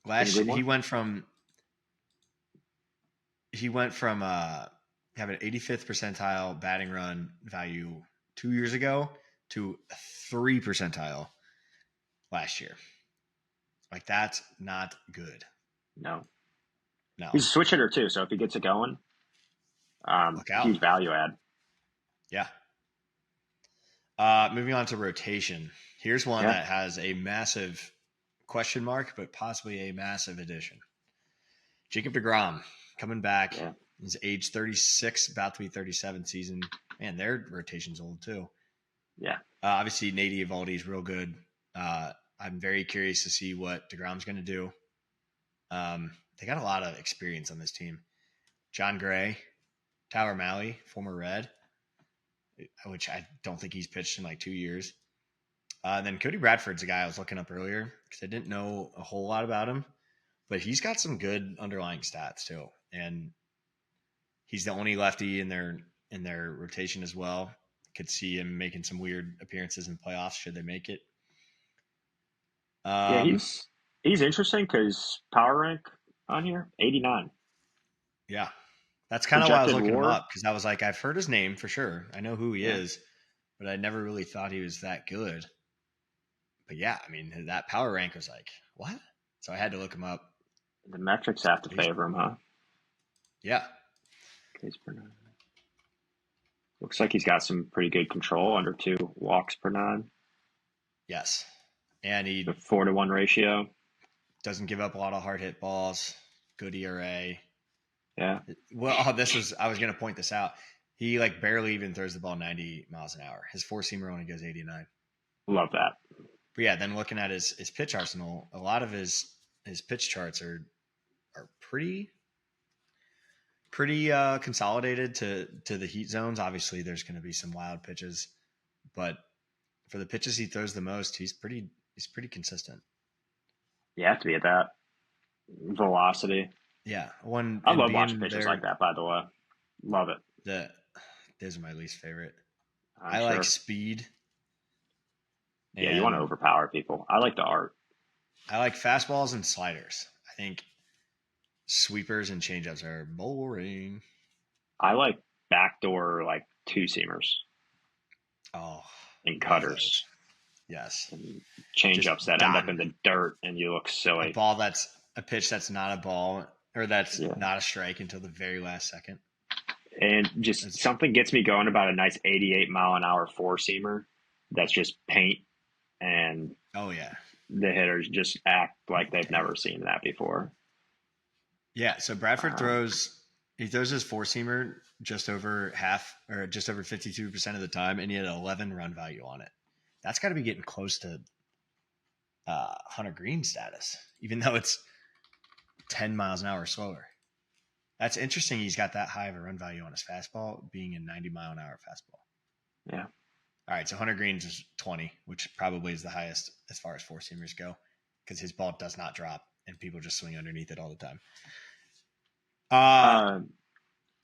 last year, he went from having an 85th percentile batting run value 2 years ago to 3 percentile last year. Like that's not good. No. He's a switch hitter too, so if he gets it going, huge value add. Yeah. Moving on to rotation. Here's one that has a massive question mark, but possibly a massive addition. Jacob deGrom coming back. Yeah. He's age 36, about to be 37 season. Man, their rotation's old too. Yeah. Obviously, Nate Eovaldi is real good. I'm very curious to see what deGrom's going to do. They got a lot of experience on this team. John Gray, Tyler Mahle, former Red, which I don't think he's pitched in like 2 years. Then Cody Bradford's a guy I was looking up earlier because I didn't know a whole lot about him, but he's got some good underlying stats too. And he's the only lefty in their rotation as well. Could see him making some weird appearances in the playoffs should they make it. Yeah, he's interesting because power rank on here 89. Yeah, that's kind of why I was looking him up because I was like, I've heard his name for sure. I know who he is, but I never really thought he was that good. But yeah, I mean that power rank was like what? So I had to look him up. The metrics have to favor him, huh? Yeah. Looks like he's got some pretty good control, under 2 walks per 9. Yes. And he 4-to-1 ratio. Doesn't give up a lot of hard hit balls. Good ERA. Yeah. Well, I was going to point this out. He like barely even throws the ball 90 miles an hour. His 4-seamer only goes 89. Love that. But yeah, then looking at his pitch arsenal, a lot of his pitch charts are pretty consolidated to the heat zones. Obviously, there's going to be some wild pitches, but for the pitches he throws the most, he's pretty consistent. You have to be at that velocity. Yeah, I love watching pitches like that. By the way, love it. Those are my least favorite. I like speed. Yeah, you want to overpower people. I like the art. I like fastballs and sliders. I think sweepers and changeups are boring. I like backdoor 2-seamers. Oh. And cutters. Yes. And changeups that end up in the dirt and you look silly. A pitch that's not a ball or that's not a strike until the very last second. And something gets me going about a nice 88 mile an hour 4-seamer that's just paint and the hitters just act like they've never seen that before. Yeah, so Bradford throws his 4-seamer just over half or just over 52% of the time, and he had 11 run value on it. That's got to be getting close to Hunter Green status, even though it's 10 miles an hour slower. That's interesting. He's got that high of a run value on his fastball, being a 90 mile an hour fastball. Yeah. All right, so Hunter Green's is 20, which probably is the highest as far as 4-seamers go, because his ball does not drop, and people just swing underneath it all the time.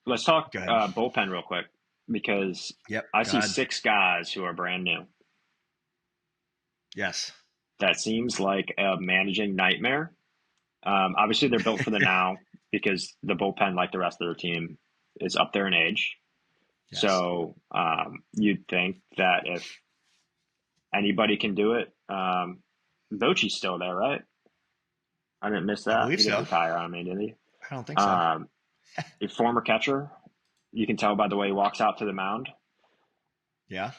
Let's talk bullpen real quick, because I see 6 guys who are brand new. Yes. That seems like a managing nightmare. Obviously, they're built for the now because the bullpen, like the rest of their team, is up there in age. Yes. So you'd think that if anybody can do it, Bochy's still there, right? I didn't miss that. I believe he didn't so. retire on me, did he? I don't think so. A former catcher. You can tell by the way he walks out to the mound. Yeah.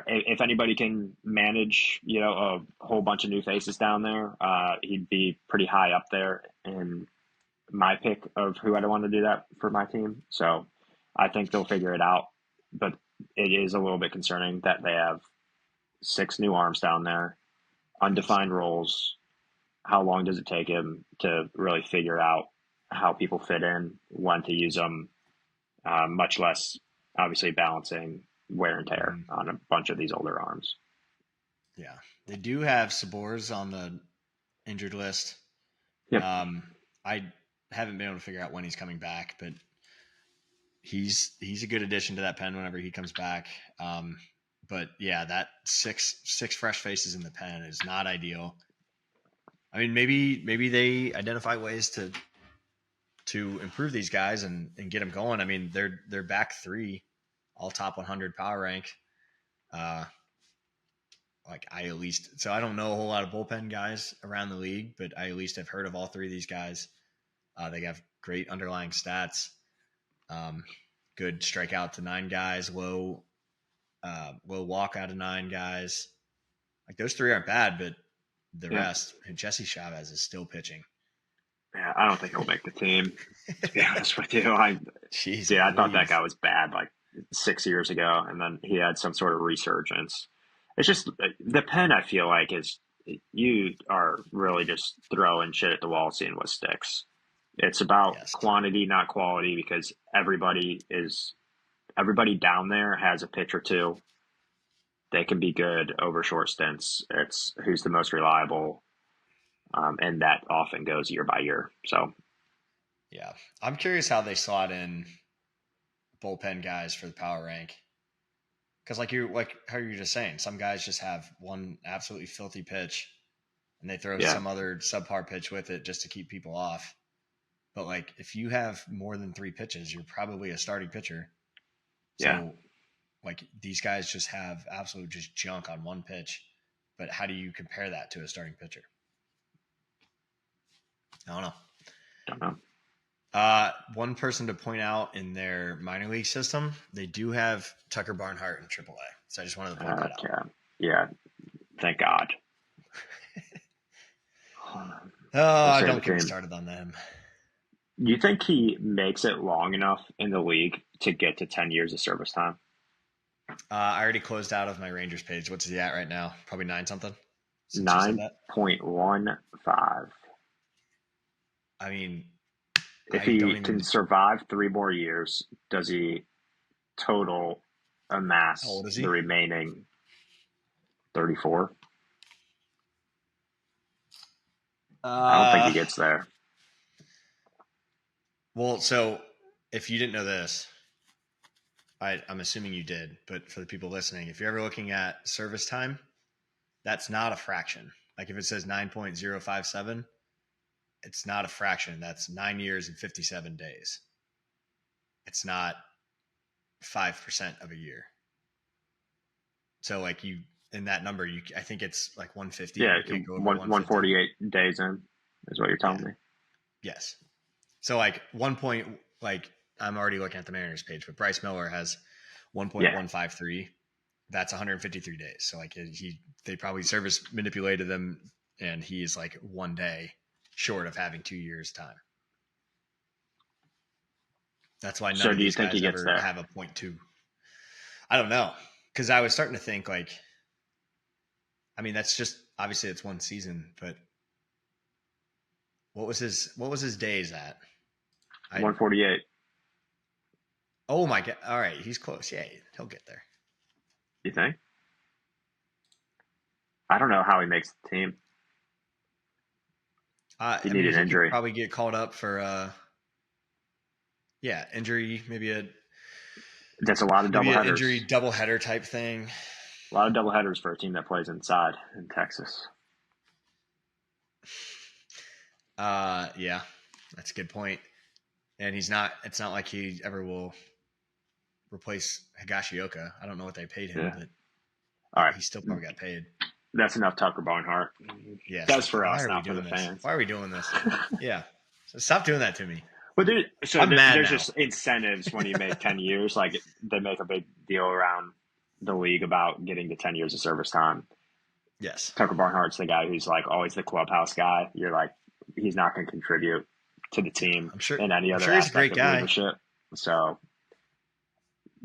If anybody can manage, a whole bunch of new faces down there, he'd be pretty high up there in my pick of who I'd want to do that for my team. So I think they'll figure it out, but it is a little bit concerning that they have 6 new arms down there, undefined roles. How long does it take him to really figure out how people fit in, when to use them, much less obviously balancing wear and tear on a bunch of these older arms. Yeah, they do have Sabors on the injured list. Yep. I haven't been able to figure out when he's coming back, but he's a good addition to that pen whenever he comes back. But yeah, that six fresh faces in the pen is not ideal. I mean, maybe they identify ways to improve these guys and get them going. I mean, they're back 3, all top 100 power rank. Like I at least, so I don't know a whole lot of bullpen guys around the league, but I at least have heard of all 3 of these guys. They have great underlying stats. Good strikeout to 9 guys, low walk out of 9 guys. Like those 3 aren't bad, but the rest, and Jesse Chavez is still pitching. Yeah, I don't think he'll make the team, to be honest with you. I thought that guy was bad like 6 years ago, and then he had some sort of resurgence. It's just the pen, I feel like, is you are really just throwing shit at the wall, seeing what sticks. It's about quantity, not quality, because everybody down there has a pitch or two. They can be good over short stints. It's who's the most reliable. And that often goes year by year. So, yeah, I'm curious how they slot in bullpen guys for the power rank. Because like how you're just saying, some guys just have one absolutely filthy pitch, and they throw some other subpar pitch with it just to keep people off. But like if you have more than 3 pitches, you're probably a starting pitcher. So like these guys just have absolute just junk on one pitch. But how do you compare that to a starting pitcher? I don't know. One person to point out in their minor league system, they do have Tucker Barnhart in AAA. So I just wanted to point that out. Yeah. Thank God. Don't get me started on them. Do you think he makes it long enough in the league to get to 10 years of service time? I already closed out of my Rangers page. What's he at right now? Probably 9 something. 9.15. I mean, if he can survive 3 more years, does he total amass the remaining 34? I don't think he gets there. Well, so if you didn't know this, I'm assuming you did, but for the people listening, if you're ever looking at service time, that's not a fraction. Like if it says 9.057, it's not a fraction. That's 9 years and 57 days. It's not 5% of a year. So like you, in that number, I think it's like 150. Yeah, 148 days in is what you're telling me. Yes. So like I'm already looking at the Mariners page, but Bryce Miller has 1.153. That's 153 days. So like they probably service manipulated them, and he is like 1 day short of having 2 years time. That's why none of these guys ever have a 0.2. I don't know, because I was starting to think like, I mean, that's just obviously it's one season, but what was his days at? 148. Oh my God! All right, he's close. Yeah, he'll get there. You think? I don't know how he makes the team. He needed an injury. Probably get called up for injury. That's a lot of doubleheaders. Injury doubleheader type thing. A lot of doubleheaders for a team that plays inside in Texas. Yeah, that's a good point. And it's not like he ever will replace Higashioka. I don't know what they paid him, but all right, he still probably got paid. That's enough Tucker Barnhart. Yes. That's for us, not for the fans. Why are we doing this? Yeah. So stop doing that to me. But there's just incentives when you make 10 years. Like they make a big deal around the league about getting to 10 years of service time. Yes. Tucker Barnhart's the guy who's like always the clubhouse guy. You're like, he's not going to contribute to the team in any other aspect of leadership. So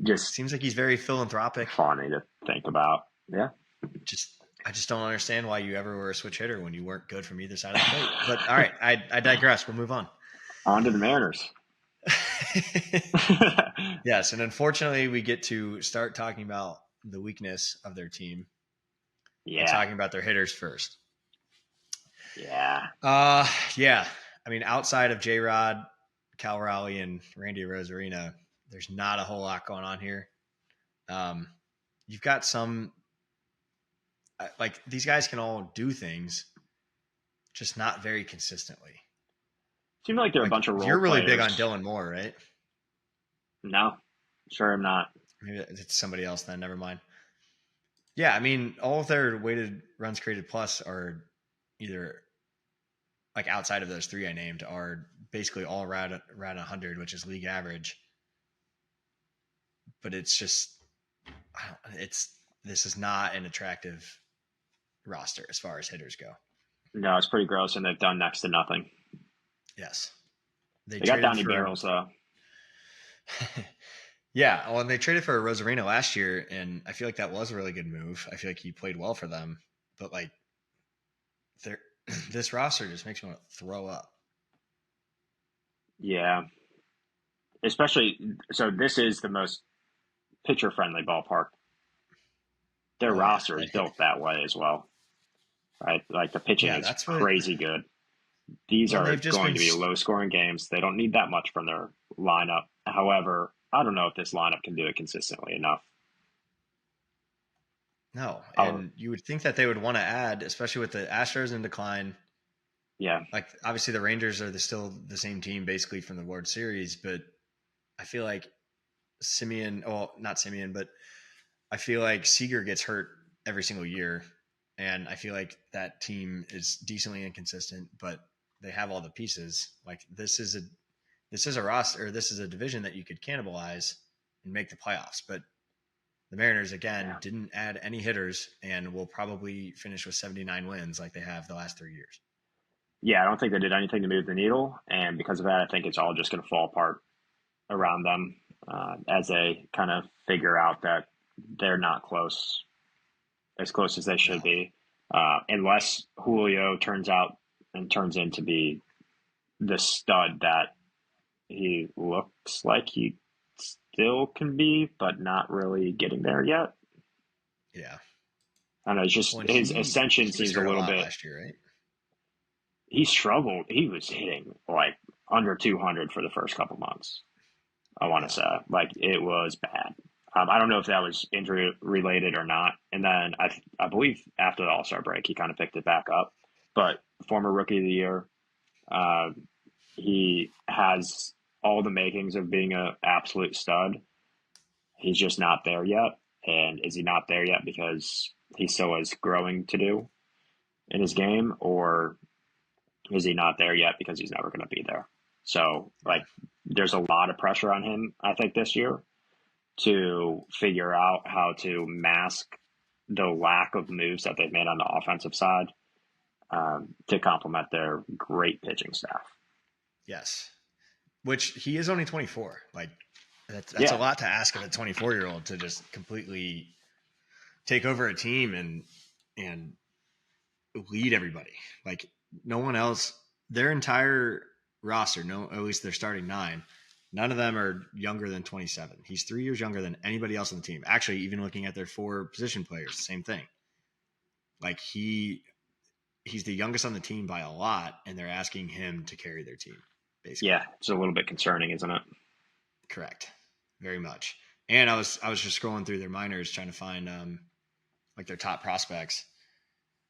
Just Seems like he's very philanthropic. funny to think about. Yeah. I just don't understand why you ever were a switch hitter when you weren't good from either side of the plate. But all right, I digress. We'll move on. On to the Mariners. Yes, and unfortunately, we get to start talking about the weakness of their team. Yeah. And talking about their hitters first. Yeah. Yeah. I mean, outside of J-Rod, Cal Raleigh, and Randy Rosarina, there's not a whole lot going on here. You've got some, like, these guys can all do things, just not very consistently. Seems like they're a bunch of role You're really players. big on Dylan Moore, right? No, sure I'm not. Maybe it's somebody else then. Never mind. Yeah, I mean, all of their weighted runs created plus are either, like, outside of those three I named, are basically all around 100, which is league average. But it's just, this is not an attractive roster as far as hitters go. No, it's pretty gross, and they've done next to nothing. Yes. They got Donnie Barrels, though. Yeah, well, and they traded for Rosarino last year, and I feel like that was a really good move. I feel like he played well for them, but like, this roster just makes me want to throw up. Yeah, especially so. This is the most pitcher-friendly ballpark. Their roster is built that way as well, right? Like the pitching is crazy good. These are going to be low-scoring games. They don't need that much from their lineup. However, I don't know if this lineup can do it consistently enough. No, and you would think that they would want to add, especially with the Astros in decline. Yeah. Like, obviously the Rangers are still the same team basically from the World Series, but I feel like not Simeon, but I feel like Seager gets hurt every single year, and I feel like that team is decently inconsistent, but they have all the pieces. Like, this is a roster, or this is a division that you could cannibalize and make the playoffs. But the Mariners, again, didn't add any hitters and will probably finish with 79 wins like they have the last 3 years. Yeah, I don't think they did anything to move the needle, and because of that, I think it's all just going to fall apart around them as they kind of figure out that they're not as close as they should be, unless Julio turns in to be the stud that he looks like he still can be, but not really getting there yet. Yeah. I don't know, it's just his ascension seems a little bit last year, right? He struggled. He was hitting like under 200 for the first couple months. I want to say, like, it was bad. I don't know if that was injury related or not. And then I believe after the All-Star break, he kind of picked it back up. But former Rookie of the Year, he has all the makings of being an absolute stud. He's just not there yet. And is he not there yet because he still has growing to do in his game, or is he not there yet because he's never going to be there? So, like, there's a lot of pressure on him, I think, this year to figure out how to mask the lack of moves that they've made on the offensive side to complement their great pitching staff. Yes. Which he is only 24. Like, that's a lot to ask of a 24-year-old to just completely take over a team and lead everybody. Like, no one else, their entire roster, at least their starting 9, none of them are younger than 27. He's 3 years younger than anybody else on the team. Actually, even looking at their 4 position players, same thing. Like, he's the youngest on the team by a lot, and they're asking him to carry their team, basically. Yeah, it's a little bit concerning, isn't it? Correct. Very much. And I was just scrolling through their minors trying to find like their top prospects.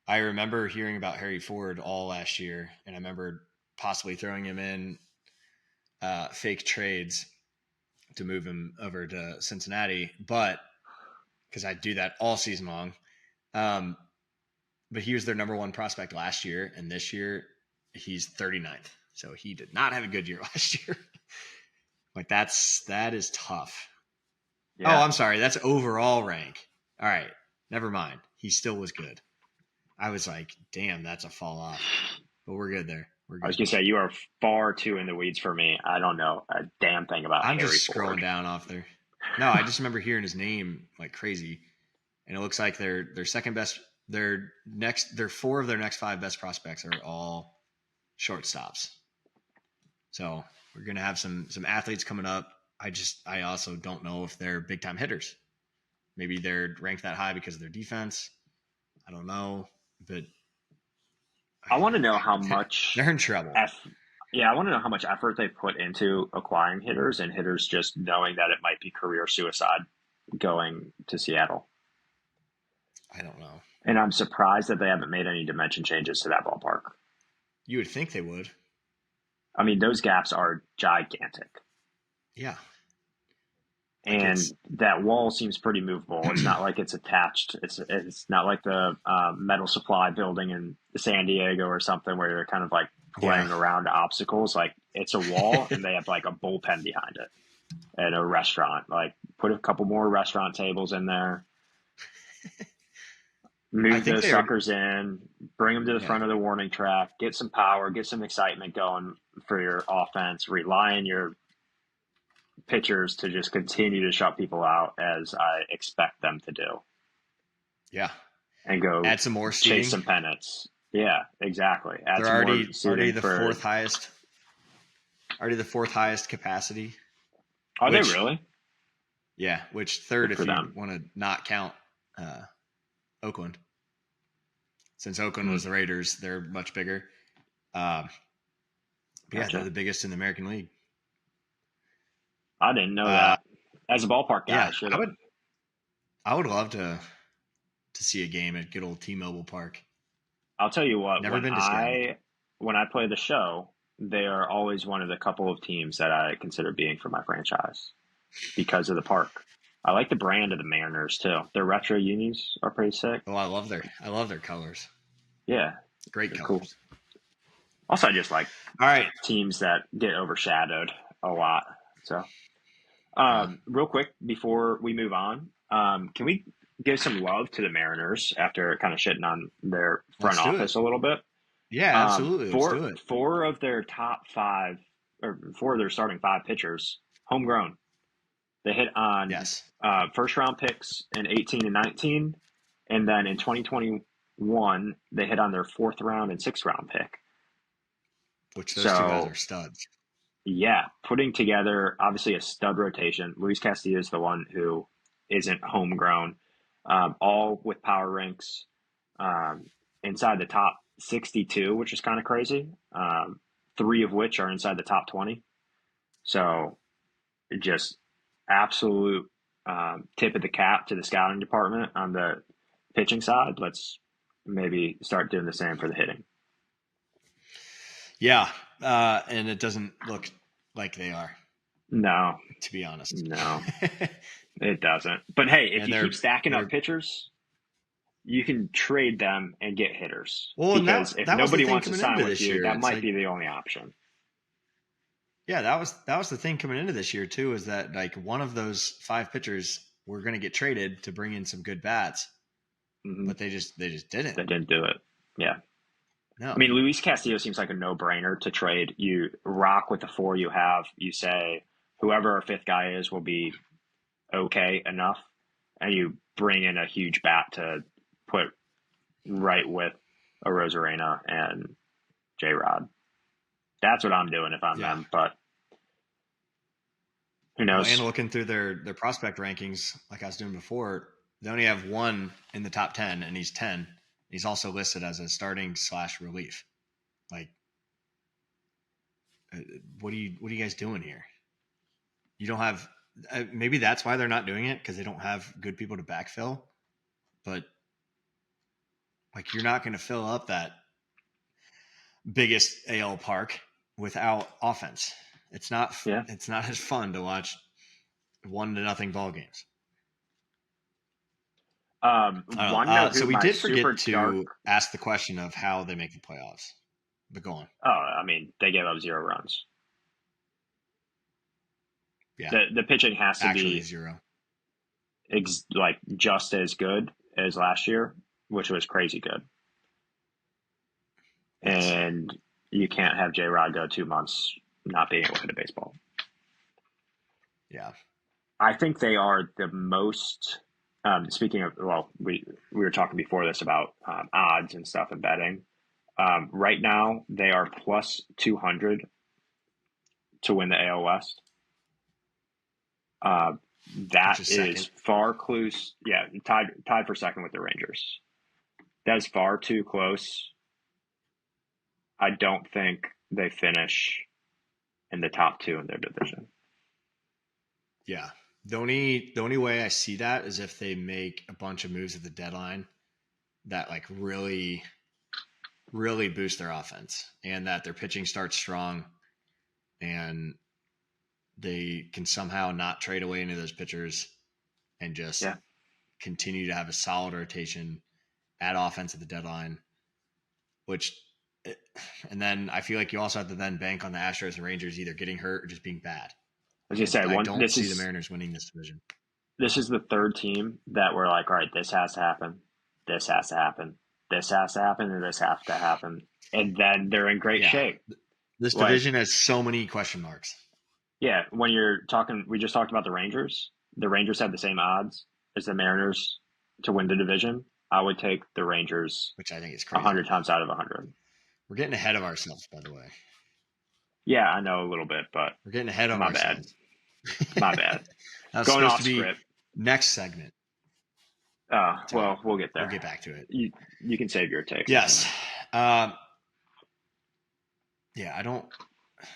I remember hearing about Harry Ford all last year, and I remember possibly throwing him in fake trades to move him over to Cincinnati, but because I do that all season long. But he was their number 1 prospect last year, and this year he's 39th. So he did not have a good year last year. Like, that is tough. Yeah. Oh, I'm sorry. That's overall rank. All right. Never mind. He still was good. I was like, damn, that's a fall off. But we're good there. We're good. I was going to say, you are far too in the weeds for me. I don't know a damn thing about Harry Ford. I'm just scrolling down off there. No, I just remember hearing his name like crazy, and it looks like their second best, their 4 of their next 5 best prospects are all shortstops. So we're gonna have some athletes coming up. I also don't know if they're big time hitters. Maybe they're ranked that high because of their defense. I don't know, but I want to know how much they're in trouble. I want to know how much effort they put into acquiring hitters, and hitters just knowing that it might be career suicide going to Seattle. I don't know. And I'm surprised that they haven't made any dimension changes to that ballpark. You would think they would. I mean, those gaps are gigantic. Yeah. And that wall seems pretty movable. It's not like it's attached. It's not like the metal supply building in San Diego or something where you're kind of like playing around obstacles. Like it's a wall and they have like a bullpen behind it and a restaurant. Like put a couple more restaurant tables in there. Move those suckers in, bring them to the front of the warning track, get some power, get some excitement going for your offense, rely on your pitchers to just continue to shut people out as I expect them to do. Yeah. And go add some more seating. Chase some pennants. Yeah, exactly. They're already the fourth highest. Already the 4th highest capacity. Are they really? Yeah, which third if you want to not count Oakland. Since Oakland was the Raiders, they're much bigger. Gotcha. Yeah, they're the biggest in the American League. I didn't know that. As a ballpark guy, yeah, I would love to see a game at good old T-Mobile Park. I'll tell you what. When I play the show, they are always one of the couple of teams that I consider being for my franchise because of the park. I like the brand of the Mariners too. Their retro unis are pretty sick. Oh, I love their colors. Yeah, great colors. Cool. Also, I just like teams that get overshadowed a lot. So, real quick before we move on, can we give some love to the Mariners after kind of shitting on their front office a little bit? Yeah, absolutely. Let's do it. 4 of their top 5, or 4 of their starting 5 pitchers, homegrown. They hit on first round picks in 18 and 19, and then in 2021 they hit on their 4th round and 6th round pick. Which those 2 guys are studs. Yeah, putting together obviously a stud rotation. Luis Castillo is the one who isn't homegrown, all with power ranks inside the top 62, which is kind of crazy. 3 of which are inside the top 20. So just absolute tip of the cap to the scouting department on the pitching side. Let's maybe start doing the same for the hitting. Yeah, and it doesn't look like they are. No. To be honest. No, it doesn't. But hey, if you keep stacking up pitchers, you can trade them and get hitters. Well, because if nobody wants to sign with you, that might be the only option. Yeah, that was the thing coming into this year too, is that like one of those 5 pitchers were going to get traded to bring in some good bats, but they just didn't. They didn't do it. Yeah. No. I mean, Luis Castillo seems like a no-brainer to trade. You rock with the 4 you have. You say whoever our 5th guy is will be okay enough, and you bring in a huge bat to put right with a Rosarena and J-Rod. That's what I'm doing if I'm them, but who knows? Well, and looking through their prospect rankings, like I was doing before, they only have 1 in the top 10, and he's 10. He's also listed as a starting/relief. Like, what are you guys doing here? You don't have. Maybe that's why they're not doing it, because they don't have good people to backfill. But like, you're not going to fill up that biggest AL park without offense. It's not. Yeah. It's not as fun to watch 1-0 ball games. So we did forget to ask the question of how they make the playoffs. But go on. Oh, I mean, they gave up 0 runs. Yeah, the pitching has to actually be 0. Like just as good as last year, which was crazy good. Yes. And you can't have J-Rod go 2 months not being able to hit a baseball. Yeah. I think they are the most. Speaking of, well, we were talking before this about odds and stuff and betting. Right now, they are plus 200 to win the AL West. Uh, which that is second. is far close. Yeah, tied for second with the Rangers. That is far too close. I don't think they finish in the top two in their division. Yeah. The only way I see that is if they make a bunch of moves at the deadline that like really boost their offense, and that their pitching starts strong, and they can somehow not trade away any of those pitchers and just Yeah, continue to have a solid rotation at offense at the deadline, which and then I feel like you also have to then bank on the Astros and Rangers either getting hurt or just being bad. as you say, I one. don't see the Mariners winning this division. This is the third team that we're like, all right, this has to happen, this has to happen, this has to happen, and this has to happen, and then they're in great Yeah. shape. This Like, division has so many question marks. yeah, when you're talking, we just talked about the Rangers. The Rangers have the same odds as the Mariners to win the division. I would take the Rangers Which I think is crazy. 100 times out of 100. We're getting ahead of ourselves, by the way. Yeah, I know a little bit, but We're getting ahead of my ourselves. my bad. That was Going supposed off to be script. next segment. Well, we'll get there. We'll get back to it. You can save your takes. Yes. Yeah, I don't.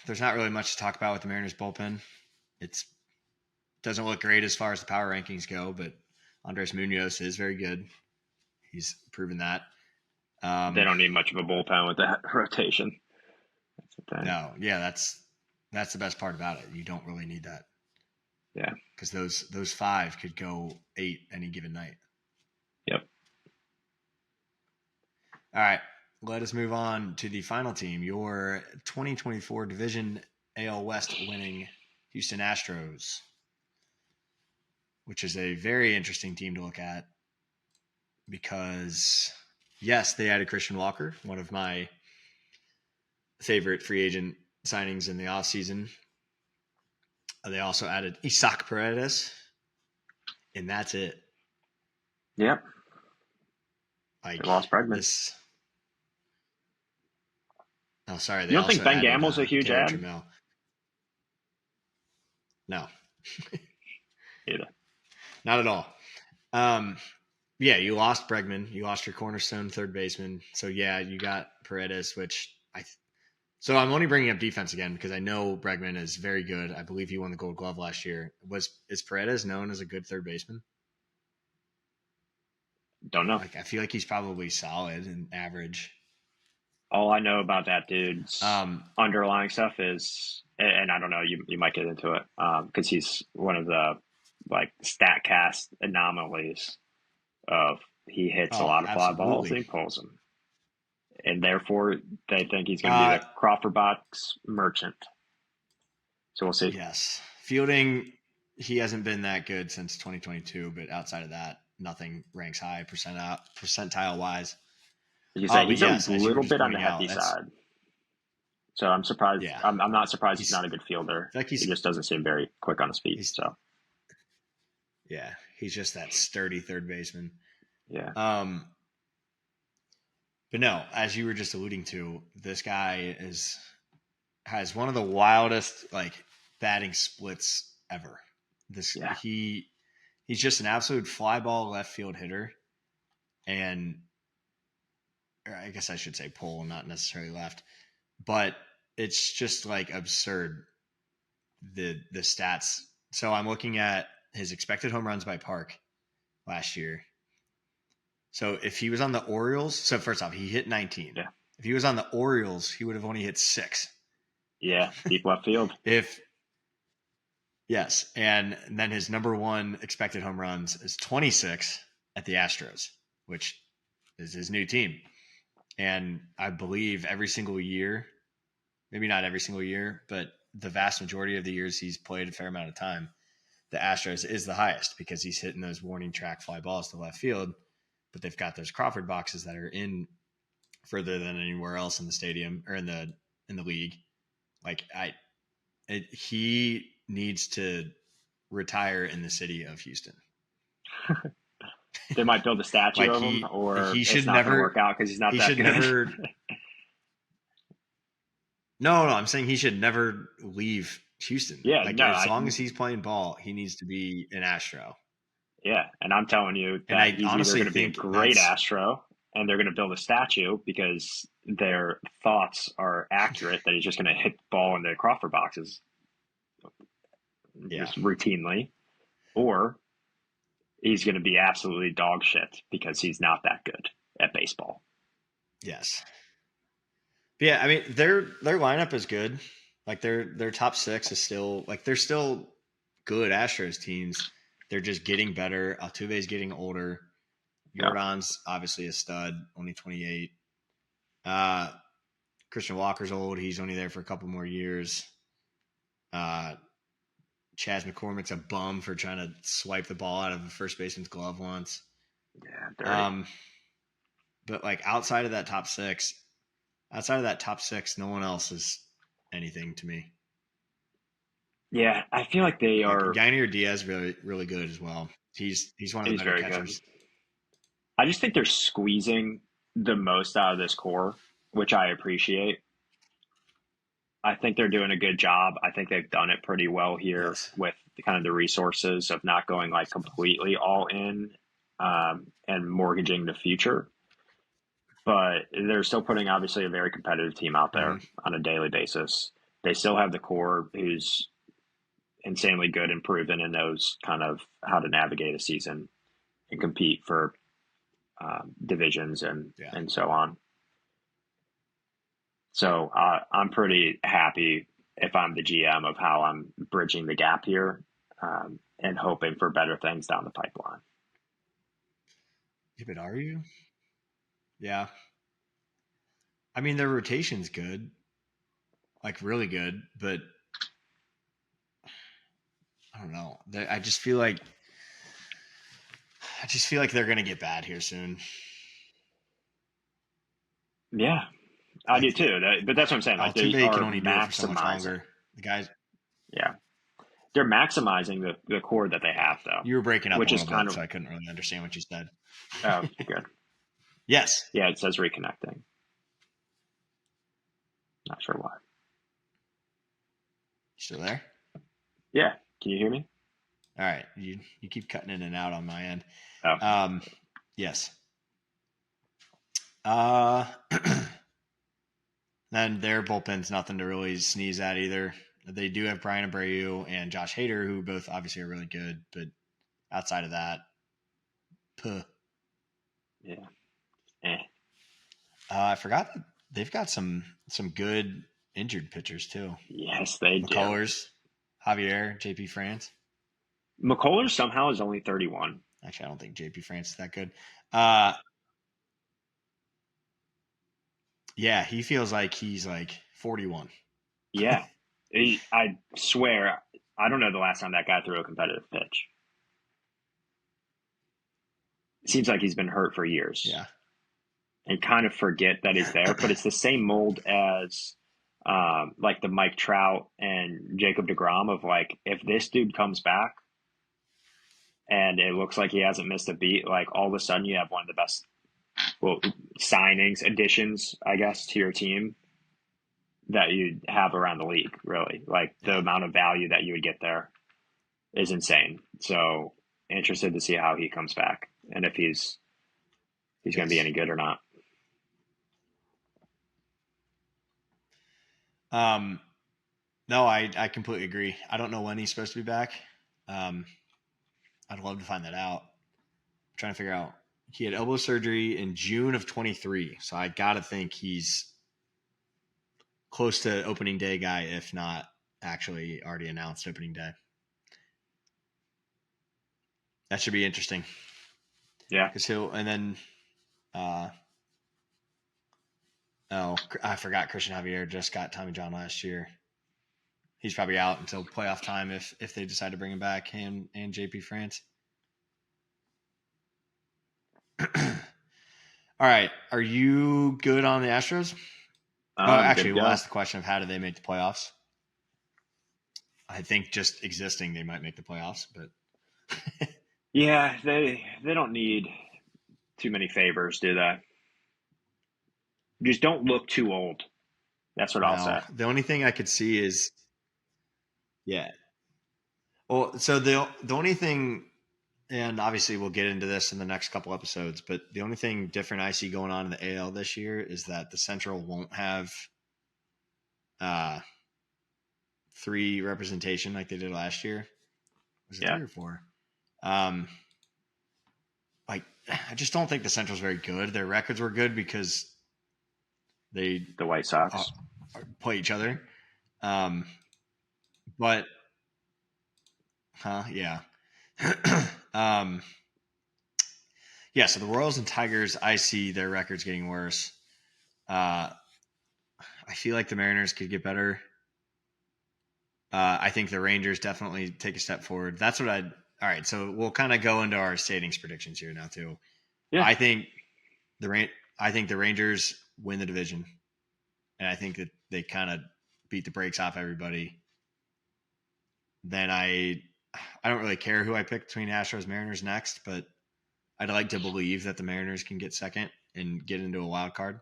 There's not really much to talk about with the Mariners bullpen. It doesn't look great as far as the power rankings go, but Andres Munoz is very good. He's proven that. They don't need much of a bullpen with that rotation. That's the thing. No, yeah, that's the best part about it. You don't really need that. Yeah, because those five could go 8 any given night. Yep. All right, let us move on to the final team. Your 2024 Division AL West winning Houston Astros, which is a very interesting team to look at because, yes, they added Christian Walker, one of my favorite free agent signings in the offseason. They also added Isaac Paredes, and that's it. Yep. Like, they lost Bregman. Oh, sorry. You don't think Ben Gamel's a huge add? No. Either. Not at all. Yeah, you lost Bregman. You lost your cornerstone third baseman. So, yeah, you got Paredes, which So I'm only bringing up defense again because I know Bregman is very good. I believe he won the Gold Glove last year. Is Paredes known as a good third baseman? Don't know. Like, I feel like he's probably solid and average. All I know about that dude's underlying stuff is, and I don't know, you might get into it because he's one of the like StatCast anomalies of he hits a lot of fly balls and he pulls them. And therefore, they think he's going to be the Crawford box merchant. So we'll see. Yes. Fielding, he hasn't been that good since 2022, but outside of that, nothing ranks high percentile-wise. You say he's a little bit on the hefty side. So I'm surprised. Yeah. I'm not surprised he's not a good fielder. He just doesn't seem very quick on his feet. Yeah, he's just that sturdy third baseman. Yeah. But no, as you were just alluding to, this guy has one of the wildest like batting splits ever. He's just an absolute fly ball left field hitter, and I guess I should say pull, not necessarily left, but it's just like absurd the stats. So I'm looking at his expected home runs by park last year. So if he was on the Orioles, so first off, he hit 19. Yeah. If he was on the Orioles, he would have only hit 6. Yeah, deep left field. Yes, and then his number one expected home runs is 26 at the Astros, which is his new team. And I believe every single year, maybe not every single year, but the vast majority of the years he's played a fair amount of time, the Astros is the highest because he's hitting those warning track fly balls to left field. But they've got those Crawford boxes that are in further than anywhere else in the stadium or in the league. Like he needs to retire in the city of Houston. They might build a statue of him, or he should it's not never going to work out because he's not he that should good. never. No, I'm saying he should never leave Houston. Yeah, like no, as long as he's playing ball, he needs to be an Astro. Yeah, and I'm telling you And that I he's either honestly going to be a think great Astro, and they're going to build a statue because their thoughts are accurate that he's just going to hit the ball into Crawford boxes just routinely, or he's going to be absolutely dog shit because he's not that good at baseball. Yes. But yeah, I mean their lineup is good. Like their top six is still like they're still good Astros teams. They're just getting better. Altuve's getting older. Jordan's obviously a stud, only 28. Christian Walker's old. He's only there for a couple more years. Chas McCormick's a bum for trying to swipe the ball out of a first baseman's glove once. Yeah, dirty. But like outside of that top six, no one else is anything to me. Yeah, I feel like they are. Yainer Diaz really, really good as well. He's one of the better catchers. Good. I just think they're squeezing the most out of this core, which I appreciate. I think they're doing a good job. I think they've done it pretty well here with kind of the resources of not going like completely all in and mortgaging the future. But they're still putting obviously a very competitive team out there on a daily basis. They still have the core who's insanely good and proven and knows kind of how to navigate a season and compete for divisions and so on. So I'm pretty happy if I'm the GM of how I'm bridging the gap here and hoping for better things down the pipeline. Yeah, but are you? Yeah. I mean, their rotation's good, like really good, but I don't know. I just feel like they're going to get bad here soon. Yeah, I do too. But that's what I'm saying. Like Altuve they are can only do it for so much longer. The guys, they're maximizing the core that they have, though. You were breaking up, which is kind of, so I couldn't really understand what you said. Oh, good. Yes. Yeah, it says reconnecting. Not sure why. Still there? Yeah. Can you hear me? All right. You keep cutting in and out on my end. Oh. Yes. Then their bullpen's nothing to really sneeze at either. They do have Brian Abreu and Josh Hader, who both obviously are really good, but outside of that, Yeah. I forgot that they've got some good injured pitchers too. Yes, they do. McCullers, Javier, JP France. McCullers somehow is only 31. Actually, I don't think JP France is that good. Yeah, he feels like he's like 41. Yeah. I swear, I don't know the last time that guy threw a competitive pitch. It seems like he's been hurt for years. Yeah. And kind of forget that he's there, but it's the same mold as like the Mike Trout and Jacob deGrom of like, if this dude comes back and it looks like he hasn't missed a beat, like all of a sudden you have one of the best signings, additions, I guess, to your team that you'd have around the league, really. Like the amount of value that you would get there is insane. So interested to see how he comes back and if he's going to be any good or not. No, I completely agree. I don't know when he's supposed to be back. I'd love to find that out. I'm trying to figure out. He had elbow surgery in June of 23, so I got to think he's close to opening day guy, if not actually already announced opening day. That should be interesting. Yeah. Because I forgot Christian Javier just got Tommy John last year. He's probably out until playoff time if they decide to bring him back, him and JP France. All right. Are you good on the Astros? Actually, we'll ask the question of how did they make the playoffs? I think just existing, they might make the playoffs, but Yeah, they don't need too many favors, do they? Just don't look too old. That's what I'll no. say. The only thing I could see is yeah. Well, so the only thing, and obviously we'll get into this in the next couple episodes, but the only thing different I see going on in the AL this year is that the Central won't have uh, three representation like they did last year. Was it Yeah, three or four? Um, like I just don't think the Central's very good. Their records were good because they the White uh, Sox. play each other. Um, but yeah. um, yeah, so the Royals and Tigers, I see their records getting worse. Uh, I feel like the Mariners could get better. I think the Rangers definitely take a step forward. That's what I'd. All right, so we'll kind of go into our standings predictions here now too. Yeah, I think I think the Rangers win the division, and I think that they kind of beat the brakes off everybody. Then I don't really care who I pick between Astros Mariners next, but I'd like to believe that the Mariners can get second and get into a wild card.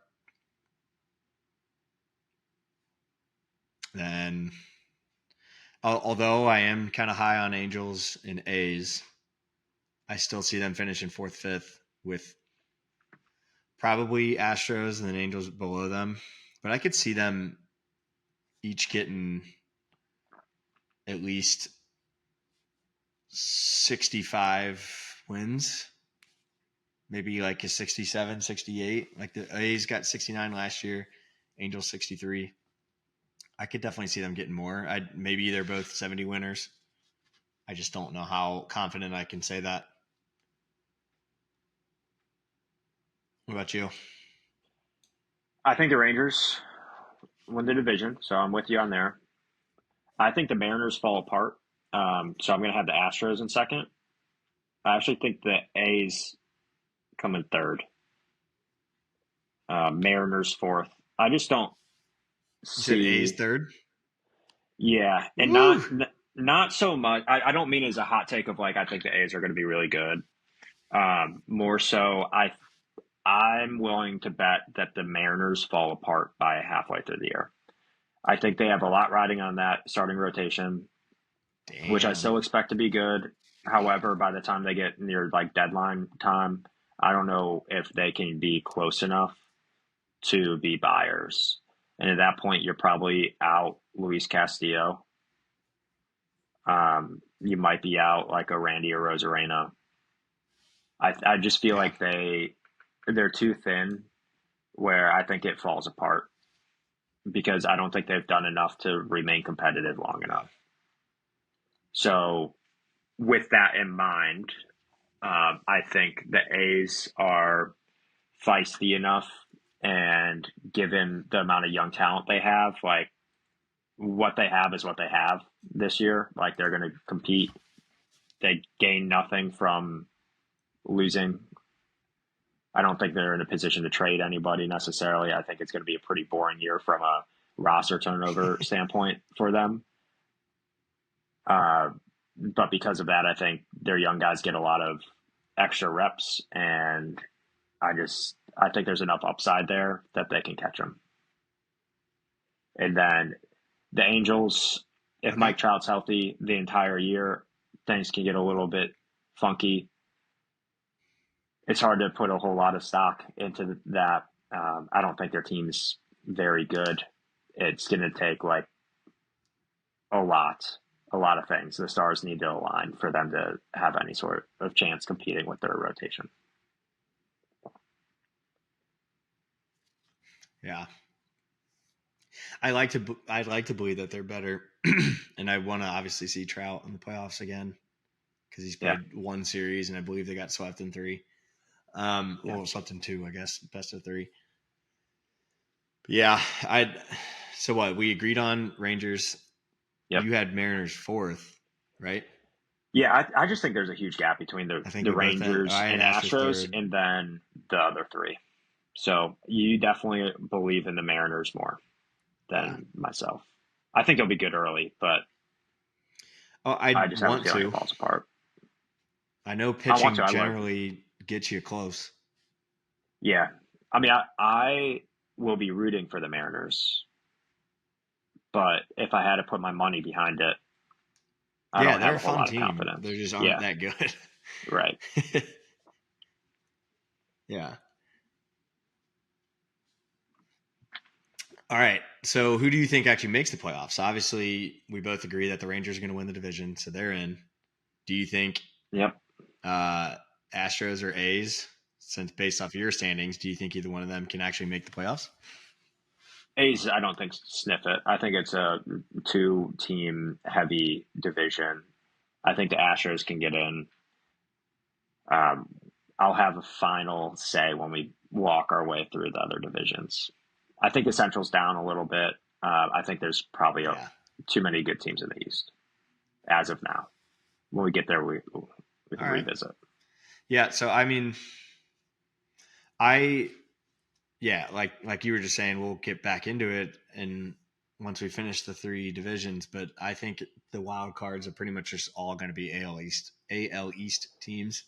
Then, although I am kind of high on Angels and A's, I still see them finishing fourth, fifth with probably Astros and then Angels below them. But I could see them each getting at least 65 wins, maybe like a 67, 68. Like the A's got 69 last year, Angels 63. I could definitely see them getting more. Maybe they're both 70 winners. I just don't know how confident I can say that. What about you? I think the Rangers win the division, so I'm with you on there. I think the Mariners fall apart, so I'm going to have the Astros in second. I actually think the A's come in third, Mariners fourth. I just don't You said A's see. third? Yeah, and Woo! not so much. I don't mean as a hot take of like I think the A's are going to be really good. More so, I'm willing to bet that the Mariners fall apart by halfway through the year. I think they have a lot riding on that starting rotation, which I Damn. still expect to be good. However, by the time they get near like deadline time, I don't know if they can be close enough to be buyers. And at that point, you're probably out Luis Castillo. You might be out like a Randy or Rosarena. I just feel Yeah. like they're too thin where I think it falls apart because I don't think they've done enough to remain competitive long enough. So with that in mind, I think the A's are feisty enough, and given the amount of young talent they have, like what they have is what they have this year. Like they're going to compete. They gain nothing from losing. I don't think they're in a position to trade anybody necessarily. I think it's going to be a pretty boring year from a roster turnover standpoint for them. Uh, but because of that, I think their young guys get a lot of extra reps, and I think there's enough upside there that they can catch them. And then the Angels, if Okay. Mike Trout's healthy the entire year, things can get a little bit funky. It's hard to put a whole lot of stock into that. I don't think their team's very good. It's going to take like a lot, a lot of things. The stars need to align for them to have any sort of chance competing with their rotation. Yeah. I'd like to believe that they're better, and I want to obviously see Trout in the playoffs again because he's Yeah, played one series, and I believe they got swept in three. yeah, Well, swept in two, I guess, best of three. But yeah, I. So what? We agreed on Rangers. yep. You had Mariners fourth, right? Yeah, I just think there's a huge gap between I think the we both had. Rangers I had and Astros Astros third. and then the other three. So you definitely believe in the Mariners more Yeah, than myself. I think they'll be good early, but Oh, I I just have a want feeling it to. falls apart. I know I want pitching to. I love. generally gets you close. Yeah, I mean, I will be rooting for the Mariners, but if I had to put my money behind it, I Yeah, don't they're have a a whole fun lot of team. They confidence. just aren't Yeah, that good. right. Yeah. All right. So who do you think actually makes the playoffs? Obviously, we both agree that the Rangers are going to win the division, so they're in. Do you think Yep. uh, Astros or A's? Since based off of your standings, do you think either one of them can actually make the playoffs? A's, I don't think sniff it. I think it's a two-team heavy division. I think the Astros can get in. Um, I'll have a final say when we walk our way through the other divisions. I think the Central's down a little bit. I think there's probably Yeah. too many good teams in the East as of now. When we get there, we All can right. revisit. Yeah. So I mean, I yeah, like you were just saying, we'll get back into it and once we finish the three divisions. But I think the wild cards are pretty much just all going to be AL East teams.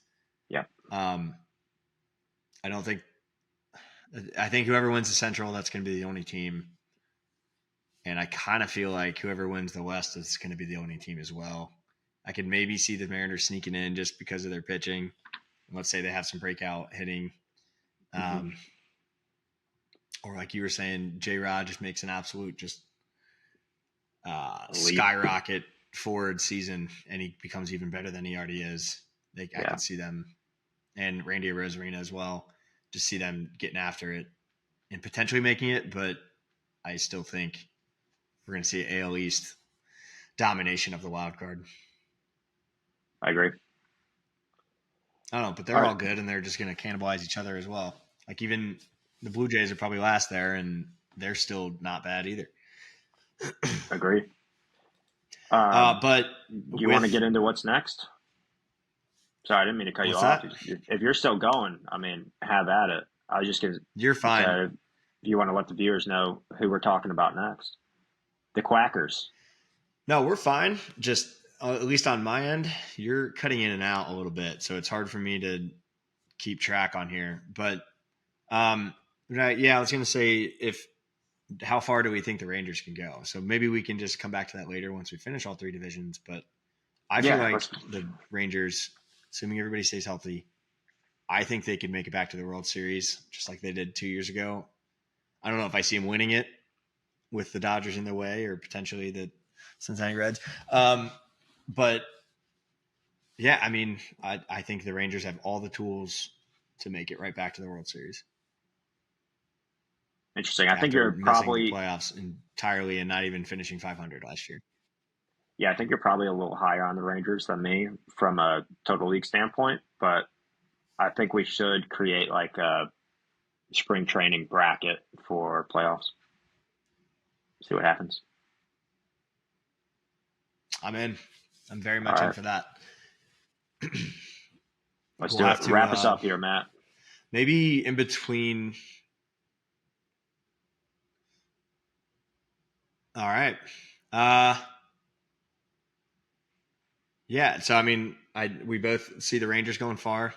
Yeah, Um, I don't think. I think whoever wins the Central, that's going to be the only team. And I kind of feel like whoever wins the West is going to be the only team as well. I could maybe see the Mariners sneaking in just because of their pitching. Let's say they have some breakout hitting. Um, or like you were saying, J Rod just makes an absolute just Elite. skyrocket forward season, and he becomes even better than he already is. I Yeah, could see them, and Randy Rosarina as well. Just see them getting after it and potentially making it, but I still think we're going to see AL East domination of the wild card. I agree. I don't know, but All they're right, all good, and they're just going to cannibalize each other as well. Like even the Blue Jays are probably last there, and they're still not bad either. agree. Um, But do you want to with get into what's next? Sorry, I didn't mean to cut you what's off. that? If you're still going, I mean, have at it. I was just going You're to say, fine. if you want to let the viewers know who we're talking about next. The Quackers. No, we're fine. Just at least on my end, you're cutting in and out a little bit, so it's hard for me to keep track on here. But right, yeah, I was gonna say if how far do we think the Rangers can go? So maybe we can just come back to that later once we finish all three divisions. But I feel Yeah, like let's. the Rangers, assuming everybody stays healthy, I think they could make it back to the World Series just like they did 2 years ago. I don't know if I see them winning it with the Dodgers in their way or potentially the Cincinnati Reds. But yeah, I mean, I think the Rangers have all the tools to make it right back to the World Series Interesting. I think after you're missing the probably. playoffs entirely and not even finishing 500 last year. Yeah, I think you're probably a little higher on the Rangers than me from a total league standpoint, but I think we should create like a spring training bracket for playoffs. See what happens. I'm in. I'm very All much in right, for that. let's We'll do it. have to Wrap us up here, Matt. maybe in between. All right. Uh, yeah. So I mean, we both see the Rangers going far,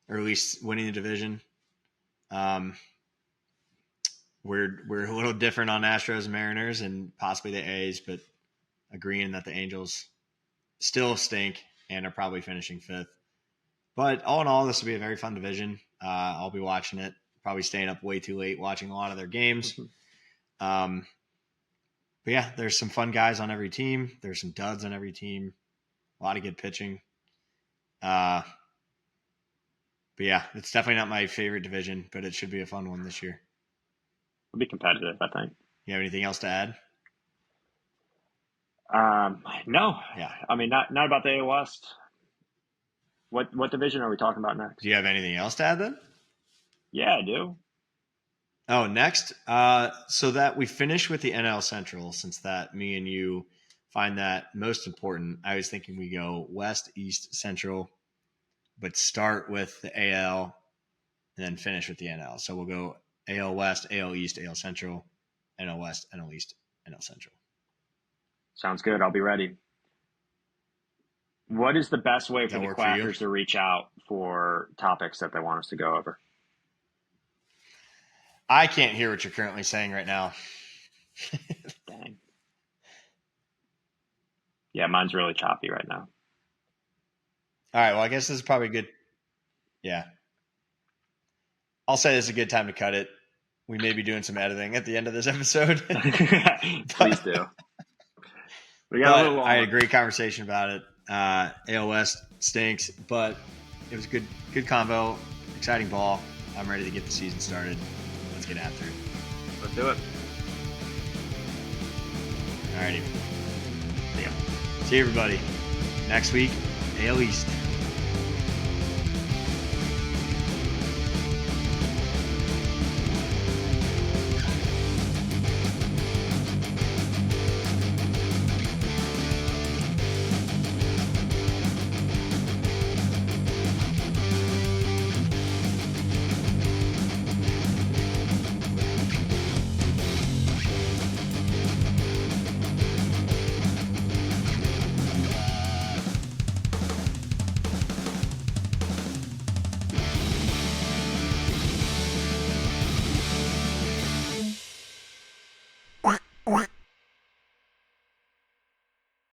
or at least winning the division. Um, we're a little different on Astros and Mariners and possibly the A's, but agreeing that the Angels still stink and are probably finishing fifth. But all in all, this will be a very fun division. I'll be watching it, probably staying up way too late watching a lot of their games. Um, but yeah, there's some fun guys on every team. There's some duds on every team. A lot of good pitching. Uh, but yeah, it's definitely not my favorite division, but it should be a fun one this year. It'll be competitive, I think. You have anything else to add? No, Yeah. I mean not about the AL West. What division are we talking about Do next? you have anything else to add then? Yeah, I do. Oh, next. So that we finish with the NL Central, since that me and you find that most important. I was thinking we go West, East, Central, but start with the AL and then finish with the NL. So we'll go AL West, AL East, AL Central, NL West, NL East, NL Central. Sounds good. I'll be ready. What is the best way for that the work for you? Quackers to reach out for topics that they want us to go over? I can't hear what you're currently saying right now. Dang. Yeah, mine's really choppy right now. All right. Well, I guess this is probably good. Yeah. I'll say this is a good time to cut it. We may be doing some editing at the end of this episode. Please do. We got a little long. I had a great conversation about it. AL West stinks, but it was a good convo. Exciting ball. I'm ready to get the season started. Let's get after it. Let's do it. All righty. See ya. See you, everybody. Next week, AL East.